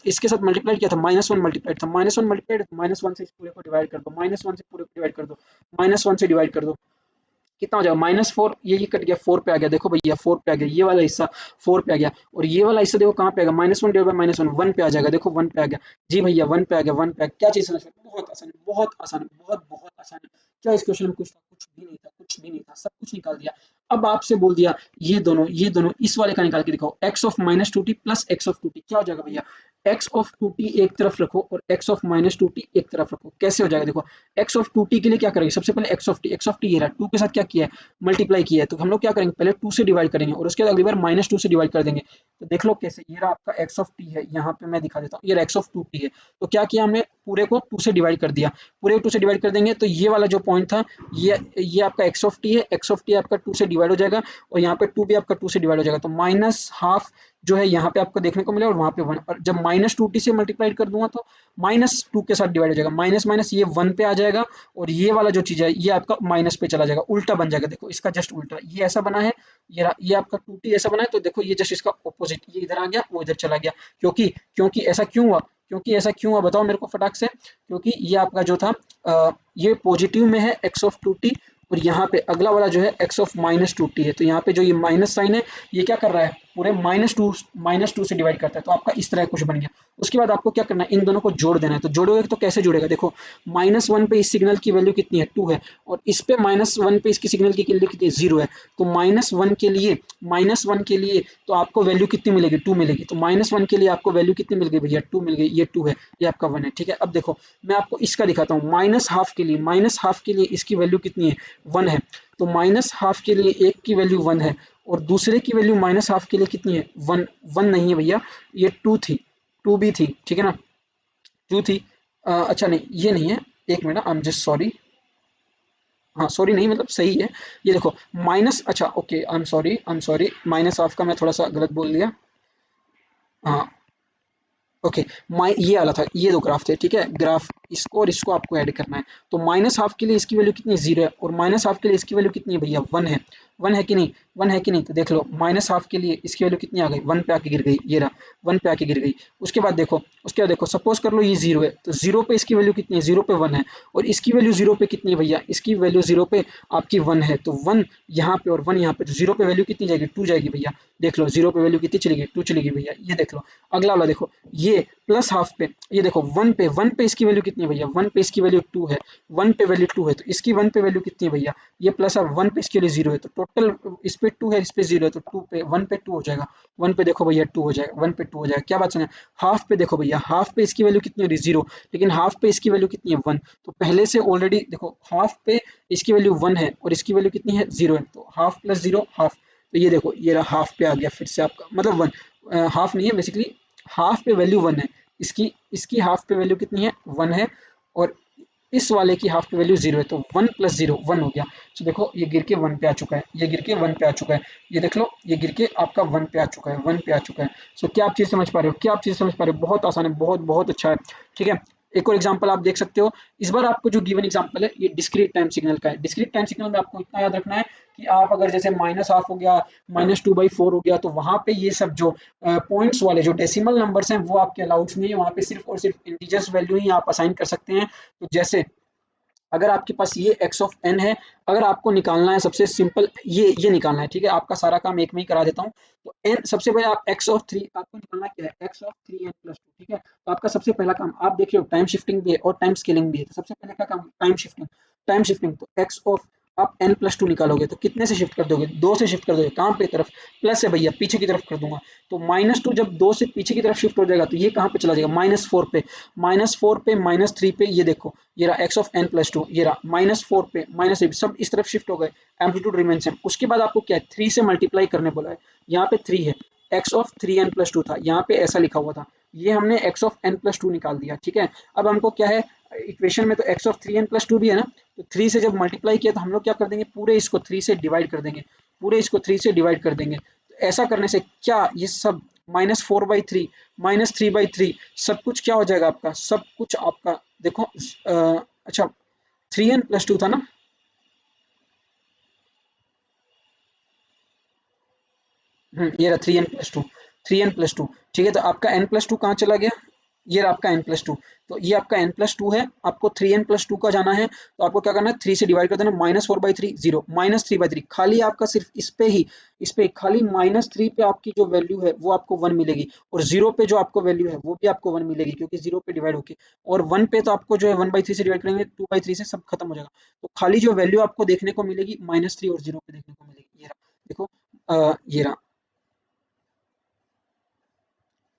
इसके साथ मल्टीप्लाई किया था, -1 मल्टीप्लाइड था, -1 मल्टीप्लाइड, -1 से इस पूरे को डिवाइड कर दो, -1 से पूरे को डिवाइड कर दो, -1 से डिवाइड कर दो, कितना हो जाएगा? -4, ये कट गया, 4 पे आ गया। देखो भैया 4 पे आ गया, ये वाला हिस्सा 4 पे आ गया, और ये वाला हिस्सा देखो कहाँ पे आ गया? -1 डिवाइड बाय -1 1 पे आ जाएगा। देखो 1 पे आ गया। जी भैया 1 पे आ गया, 1 पे आ गया। क्या चीज़ समझ में? बहुत आसान है, बहुत आसान है, बहुत बहुत आसान है। क्या इस क्वेश्चन में कुछ था? कुछ भी नहीं था, कुछ भी नहीं था, सब कुछ निकाल दिया। अब आपसे बोल दिया ये दोनों इस वाले का निकाल के दिखाओ, x of -2t plus x of 2t। क्या हो जाएगा भैया? एक्स ऑफ 2t एक तरफ रखो और एक्स ऑफ -2t एक तरफ रखो। कैसे हो जाएगा? देखो एक्स ऑफ 2t के लिए क्या करेंगे? सबसे पहले एक्स ऑफ टी ये रहा, 2 के साथ क्या किया है? मल्टीप्लाई किया है। तो हम लोग क्या करेंगे? पहले 2 से डिवाइड करेंगे और उसके बाद अगली बार -2 से डिवाइड कर देंगे। तो देख लो कैसे, ये रहा आपका एक्स ऑफ टी है, यहाँ पे मैं दिखा देता हूँ, ये एक्स ऑफ 2t है। तो क्या किया हमने? पूरे को 2 से डिवाइड कर दिया। पूरे को 2 से डिवाइड कर देंगे तो ये वाला जो पॉइंट था, ये आपका एक्स ऑफ टी है, एक्स ऑफ टी आपका 2 से डिवाइड हो जाएगा, और यहाँ पे 2 भी आपका 2 से डिवाइड हो जाएगा। तो -हाफ जो है यहाँ पे आपको देखने को मिला, और वहाँ पे 1। और जब -2t से मल्टीप्लाइड कर दूंगा तो -2 के साथ डिवाइड हो जाएगा, माइनस माइनस ये 1 पे आ जाएगा, और ये वाला जो चीज़ है ये आपका माइनस पे चला जाएगा, उल्टा बन जाएगा। देखो इसका जस्ट उल्टा, ये ऐसा बना है, ये आपका 2t ऐसा बना है, तो देखो ये जस्ट इसका ऑपोजिट, ये इधर आ गया, वो इधर चला गया। क्योंकि ऐसा क्यों हुआ? बताओ मेरे को फटाक से। क्योंकि ये आपका जो था ये पॉजिटिव में है एक्स ऑफ 2t, और यहाँ पे अगला वाला जो है x of minus two T है, तो यहाँ पे जो ये माइनस साइन है ये क्या कर रहा है, पूरे माइनस टू से डिवाइड करता है, तो आपका इस तरह कुछ बन गया। उसके बाद आपको क्या करना है, इन दोनों को जोड़ देना है। तो जोड़ोगे तो कैसे जुड़ेगा, देखो -1 पे इस सिग्नल की वैल्यू कितनी है, 2 है, और इस पे -1 पे इसकी सिग्नल की वैल्यू कितनी है, 0 है। तो -1 के लिए तो आपको वैल्यू कितनी मिलेगी, 2 मिलेगी। तो -1 के लिए आपको वैल्यू कितनी मिल गई भैया, 2 मिल गई, ये 2 है, ये आपका 1 है, ठीक है। अब देखो मैं आपको इसका दिखाता हूँ, माइनस हाफ के लिए इसकी वैल्यू कितनी है, 1 है। तो -1/2 के लिए एक की वैल्यू 1 है और दूसरे की वैल्यू -1/2 के लिए कितनी है, 1। 1 नहीं है भैया, ये 2 थी, 2 भी थी, ठीक है ना, 2 थी। अच्छा नहीं, ये नहीं है, एक minute, I am just sorry, हाँ सॉरी नहीं, मतलब सही है। ये देखो माइनस, अच्छा ओके, आई एम सॉरी, -1/2 का मैं थोड़ा सा गलत बोल दिया। हाँ ओके, माइ ये वाला था, ये दो ग्राफ थे, ठीक है। ग्राफ इसको और इसको आपको ऐड करना है। तो -1/2 के लिए इसकी वैल्यू कितनी है, 0 है, और -1/2 के लिए इसकी वैल्यू कितनी है भैया, 1 है। 1 है कि नहीं, 1 है कि नहीं, तो देख लो -1/2 के लिए इसकी वैल्यू कितनी आ गई, 1 पे आके गिर गई, ये रहा, 1 पे आके गिर गई। उसके बाद देखो सपोज कर लो ये 0 है, तो 0 पे इसकी वैल्यू कितनी है, 0 पे 1 है, और इसकी वैल्यू 0 पे कितनी है भैया, इसकी वैल्यू 0 पे आपकी 1 है। तो 1 यहाँ पे और 1 यहाँ पे, तो 0 पे वैल्यू कितनी जाएगी, 2 जाएगी भैया। देख लो 0 पे वैल्यू कितनी चलेगी, 2 चलेगी भैया, ये देख लो। अगला वाला देखो, ये प्लस हाफ पे, ये देखो 1 पे इसकी वैल्यू कितनी है भैया, 1 पे इसकी वैल्यू 2 है, 1 पे वैल्यू 2 है, तो इसकी 1 पे वैल्यू कितनी है भैया, ये प्लस हाफ, 1 पे इसके लिए 0 है, तो टोटल इस पे 2 है, इस पे 0 है, तो 2 पे 1 पे 2 हो जाएगा, 1 पे देखो भैया 2 हो जाएगा, 1 पे 2 हो जाएगा। क्या बात सुना, हाफ पे देखो भैया, हाफ पे इसकी वैल्यू कितनी हो रही है, 0, लेकिन हाफ पे इसकी वैल्यू कितनी है, 1। तो पहले से ऑलरेडी देखो हाफ पे इसकी वैल्यू 1 है और इसकी वैल्यू कितनी है, 0 है, तो हाफ प्लस 0 हाफ। तो ये देखो ये रहा, हाफ पे आ गया फिर से आपका, मतलब 1, हाफ नहीं है बेसिकली, हाफ पे वैल्यू 1 है, इसकी इसकी हाफ पे वैल्यू कितनी है, 1 है, और इस वाले की हाफ पे वैल्यू 0 है, तो 1 प्लस 0 1 हो गया। तो देखो ये गिर के 1 पे आ चुका है, ये गिर के 1 पे आ चुका है, ये देख लो ये गिर के आपका 1 पे आ चुका है, 1 पे आ चुका है। सो क्या आप चीज़ समझ पा रहे हो, क्या आप चीज़ समझ पा रहे हो, बहुत आसान है, बहुत बहुत अच्छा है, ठीक है। एक और एग्जांपल आप देख सकते हो। इस बार आपको जो गिवन एग्जांपल है ये डिस्क्रीट टाइम सिग्नल का है। डिस्क्रीट टाइम सिग्नल में आपको इतना याद रखना है कि आप अगर जैसे -1/2 हो गया, -2/4 हो गया, तो वहां पे ये सब जो पॉइंट्स वाले जो डेसिमल नंबर्स हैं वो आपके अलाउड नहीं है, वहां पे सिर्फ और सिर्फ इंटीजर्स वैल्यू ही आप असाइन कर सकते हैं। तो जैसे अगर आपके पास ये एक्स ऑफ एन है, अगर आपको निकालना है सबसे सिंपल ये निकालना है, ठीक है। आपका सारा काम एक में ही करा देता हूँ। तो एन सबसे पहले आप एक्स ऑफ थ्री आपको निकालना क्या है, एक्स ऑफ 3n+2, ठीक है। तो आपका सबसे पहला काम आप देख रहे हो, टाइम शिफ्टिंग भी है और टाइम स्केलिंग भी है। तो सबसे पहले क्या काम, टाइम शिफ्टिंग। तो एक्स ऑफ आप n+2 निकालोगे तो कितने से शिफ्ट कर दोगे, 2 से शिफ्ट कर दोगे, कहाँ पे तरफ, प्लस है भैया, पीछे की तरफ कर दूंगा। तो -2 जब 2 से पीछे की तरफ शिफ्ट हो जाएगा तो ये कहाँ पे चला जाएगा, -4 पे, -4 पे, -3 पे, ये देखो ये रहा एक्स ऑफ n+2, ये रहा -4 पे, -3 सब इस तरफ शिफ्ट हो गए, एम्पलीट्यूड रिमेन सेम। उसके बाद आपको क्या है, 3 से मल्टीप्लाई करने बोला है, यहाँ पे 3 है, एक्स ऑफ 3n+2 था, यहाँ पे ऐसा लिखा हुआ था, ये हमने एक्स ऑफ n+2 निकाल दिया, ठीक है। अब हमको क्या है, इक्वेशन में तो एक्स ऑफ 3n+2 भी है ना, तो 3 से जब मल्टीप्लाई किया तो हम लोग क्या कर देंगे, पूरे इसको 3 से डिवाइड कर देंगे, पूरे इसको 3 से डिवाइड कर देंगे। तो ऐसा करने से क्या ये सब -4/3 -3/3 सब कुछ क्या हो जाएगा आपका, सब कुछ आपका देखो अच्छा 3n+2 था ना, ये रहा 3n+2, 3n+2, ठीक है। तो आपका n+2 कहाँ चला गया, ये रहा आपका n+2। तो ये आपका n+2 है, आपको 3n+2 का जाना है, तो आपको क्या करना है, 3 से डिवाइड कर देना, -4/3 0, -3/3 खाली आपका सिर्फ इस पे खाली -3 पे आपकी जो वैल्यू है वो आपको 1 मिलेगी, और 0 पे जो आपको वैल्यू है वो भी आपको 1 मिलेगी, क्योंकि 0 पे डिवाइड होके, और 1 पे तो आपको जो है 1/3 से डिवाइड करेंगे, 2/3 से सब खत्म हो जाएगा। तो खाली जो वैल्यू आपको देखने को मिलेगी -3 और 0 पे देखने को मिलेगी, ये रहा देखो, ये रहा,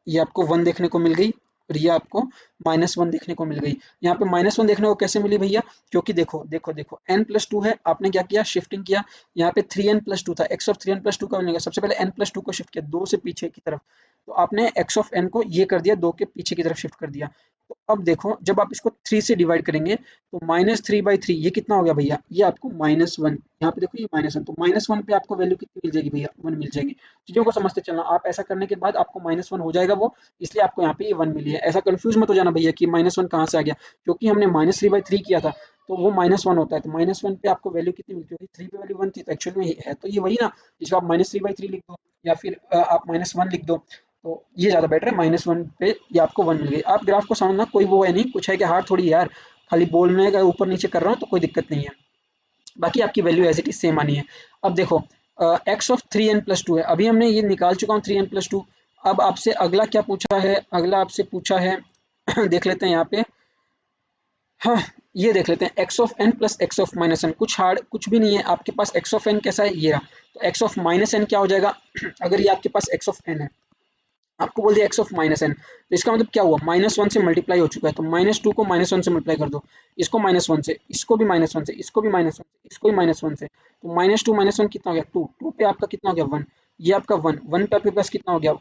ये आपको 1 देखने को मिल गई, और ये आपको -1 देखने को मिल गई। यहाँ पे -1 देखने को कैसे मिली भैया, क्योंकि देखो देखो देखो n+2 है, आपने क्या किया, शिफ्टिंग किया, यहाँ पे 3n+2 था, एक्स ऑफ 3n+2 का बनेगा, सबसे पहले n+2 को शिफ्ट किया 2 से पीछे की तरफ, तो आपने एक्स ऑफ n को ये कर दिया, 2 के पीछे की तरफ शिफ्ट कर दिया। तो अब देखो जब आप इसको 3 से डिवाइड करेंगे तो -3/3 ये कितना हो गया भैया, ये आपको -1, यहाँ पे देखो ये -1, तो -1 पे आपको वैल्यू कितनी मिल जाएगी भैया, 1 मिल जाएगी। चीजों को समझते चलना, आप ऐसा करने के बाद आपको -1 हो जाएगा वो, इसलिए आपको यहाँ पे ये 1 मिली है। ऐसा कंफ्यूज मत हो जाना भैया कि -1 कहाँ से आ गया, क्योंकि हमने -3/3 किया था, तो वो -1 होता है, तो -1 पे आपको वैल्यू कितनी मिलती है, 3 पे वैल्यू 1 थी, तो एक्चुअल में है तो ये वही ना, जिसको आप -3/3 लिख दो, या फिर आप -1 लिख दो, तो ये ज़्यादा बेटर है। -1 पे ये आपको 1 मिल गई। आप ग्राफ को समझना, कोई वो है नहीं, कुछ है कि हार्ड थोड़ी यार, खाली बोलने का ऊपर नीचे कर रहा हूँ तो कोई दिक्कत नहीं है। बाकी आपकी value as it is same आनी है। अब देखो एक्स ऑफ 3n+2 है, अभी हमने ये निकाल चुका हूँ 3n+2। अब आपसे अगला क्या पूछा है, अगला आपसे पूछा है देख लेते हैं यहाँ पे। हाँ, ये देख लेते हैं x of n plus x of minus n, कुछ हार्ड कुछ भी नहीं है आपके पास। एक्स ऑफ एन कैसा है, ये रहा। तो एक्स ऑफ माइनस एन क्या हो जाएगा अगर ये आपके पास एक्स ऑफ एन है, आपको बोल दिया एक्स ऑफ माइनस एन, तो इसका मतलब क्या हुआ, -1 से मल्टीप्लाई हो चुका है, तो -2 को -1 से मल्टीप्लाई कर दो, इसको -1 से, इसको भी -1 से, इसको भी -1 से, इसको भी -1 से, तो -2 -1 कितना हो गया 2, 2 पे आपका कितना हो गया 1, ये आपका 1, 1 पे आपके पास कितना हो गया,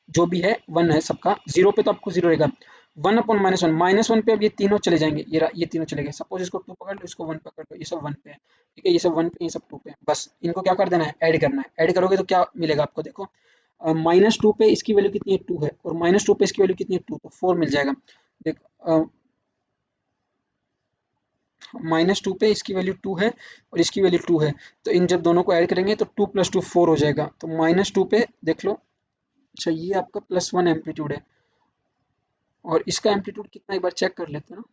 जो भी है 1 है सबका, 0 पे तो आपको 0 रहेगा, 1/-1, -1 पे अब ये तीनों चले जाएंगे, ये तीनों चले गए, सपोज इसको 2 पकड़ लो, इसको 1 पकड़ लो, ये सब 1 पे है, ठीक है, ये सब 1 पे, ये सब 2 पे है, बस इनको क्या कर देना है, ऐड करना है, ऐड करोगे तो क्या मिलेगा आपको, देखो -2 पे इसकी वैल्यू कितनी है 2 है, और -2 पे इसकी वैल्यू कितनी है 2, तो 4 मिल जाएगा। देख -2 पे इसकी वैल्यू 2 है और इसकी वैल्यू 2 है, तो इन जब दोनों को ऐड करेंगे तो 2 + 2 4 हो जाएगा, तो -2 पे देख लो, अच्छा ये आपका +1 एम्पलीट्यूड है, और इसका एम्पलीट्यूड कितना एक बार चेक कर लेते हैं ना।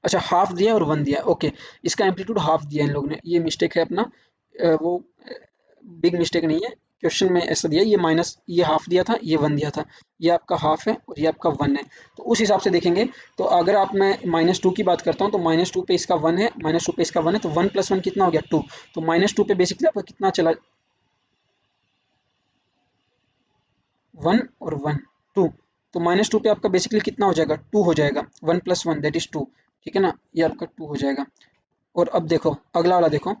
अच्छा हाफ दिया और 1 दिया, ओके, इसका एम्पलीट्यूड हाफ दिया इन लोगों ने, ये मिस्टेक है अपना, वो बिग मिस्टेक नहीं है, क्वेश्चन में ऐसा दिया, ये माइनस, ये हाफ दिया था, ये 1 दिया था, ये आपका हाफ है और ये आपका 1 है, तो उस हिसाब से देखेंगे। तो अगर आप मैं -2 की बात करता हूँ, तो -2 पे इसका 1 है, -2 पे इसका 1 है, तो 1 + 1 कितना हो गया 2, तो -2 पे बेसिकली आपका कितना चला, 1 और 1 2, तो -2 पे आपका बेसिकली कितना हो जाएगा 2 हो जाएगा, 1 + 1 दैट इज 2, ठीक है ना, ये आपका 2 हो जाएगा। और अब देखो अगला वाला देखो,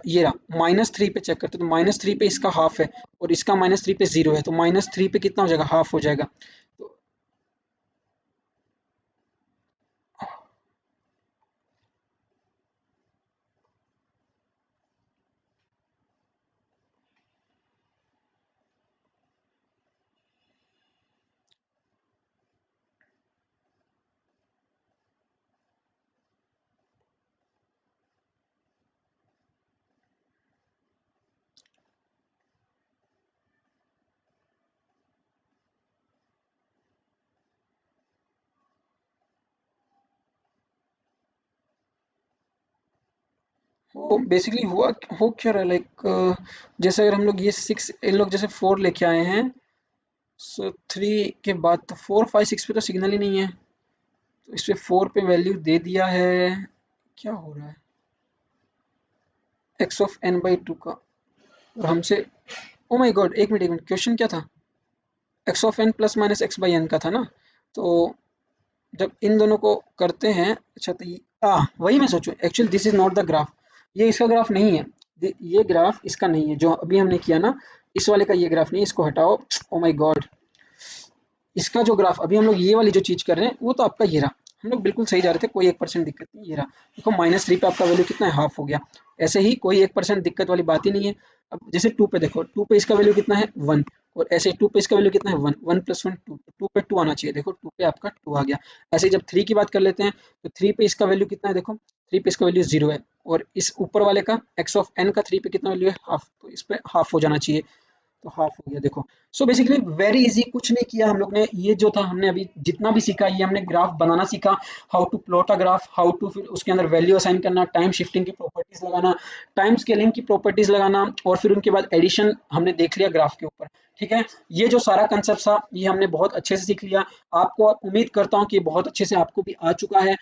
ये रहा -3 पे चेक करते हैं, तो -3 पे इसका हाफ है और इसका -3 पे 0 है, तो -3 पे कितना हो जाएगा, हाफ हो जाएगा। तो वो बेसिकली हुआ हो क्या रहा है, लाइक जैसे अगर हम लोग ये 6, इन लोग जैसे 4 लेके आए हैं, सो 3 के बाद तो 4 5 6 पे तो सिग्नल ही नहीं है, तो इस पे 4 पे वैल्यू दे दिया है, क्या हो रहा है, x ऑफ n/2 का, और हमसे, ओ माय गॉड, एक मिनट क्वेश्चन क्या था, x of n plus minus x by n का था ना, तो जब इन दोनों को करते हैं, अच्छा तो वही मैं सोचूं, actually this is not the graph, ये इसका ग्राफ नहीं है, ये ग्राफ इसका नहीं है, जो अभी हमने किया ना, इस वाले का ये ग्राफ नहीं है, इसको हटाओ, ओ माय गॉड, इसका जो ग्राफ अभी हम लोग ये वाली जो चीज कर रहे हैं, वो तो आपका ये रहा, हम लोग बिल्कुल सही जा रहे थे, कोई 1% दिक्कत नहीं, ये रहा देखो, -3 पे आपका वैल्यू कितना है, हाफ हो गया, ऐसे ही कोई 1% दिक्कत वाली बात ही नहीं है। अब जैसे 2 पे देखो, 2 पे इसका वैल्यू कितना है 1, और ऐसे 2 पे इसका वैल्यू कितना है 1, 1 + 1 2, 2 पे 2 आना चाहिए, देखो 2 पे आपका 2 आ गया। ऐसे ही जब 3 की बात कर लेते हैं, तो 3 पे इसका वैल्यू कितना है, देखो 3 पे इसका वैल्यू 0 है, और इस ऊपर वाले का x ऑफ n का 3 पे कितना वैल्यू है, हाफ, तो इस पे हाफ हो जाना चाहिए, तो हाफ हो गया देखो। सो बेसिकली वेरी इजी, कुछ नहीं किया हम लोग ने, ये जो था हमने अभी जितना भी सीखा, ये हमने ग्राफ बनाना सीखा, how to plot a graph, how to फिर उसके अंदर वैल्यू असाइन करना, टाइम शिफ्टिंग की प्रॉपर्टीज लगाना, टाइम स्केलिंग की प्रॉपर्टीज लगाना, और फिर उनके बाद एडिशन हमने देख लिया ग्राफ के ऊपर, ठीक है। ये जो सारा कंसेप्ट था, ये हमने बहुत अच्छे से सीख लिया, आपको उम्मीद करता हूँ कि बहुत अच्छे से आपको भी आ चुका है।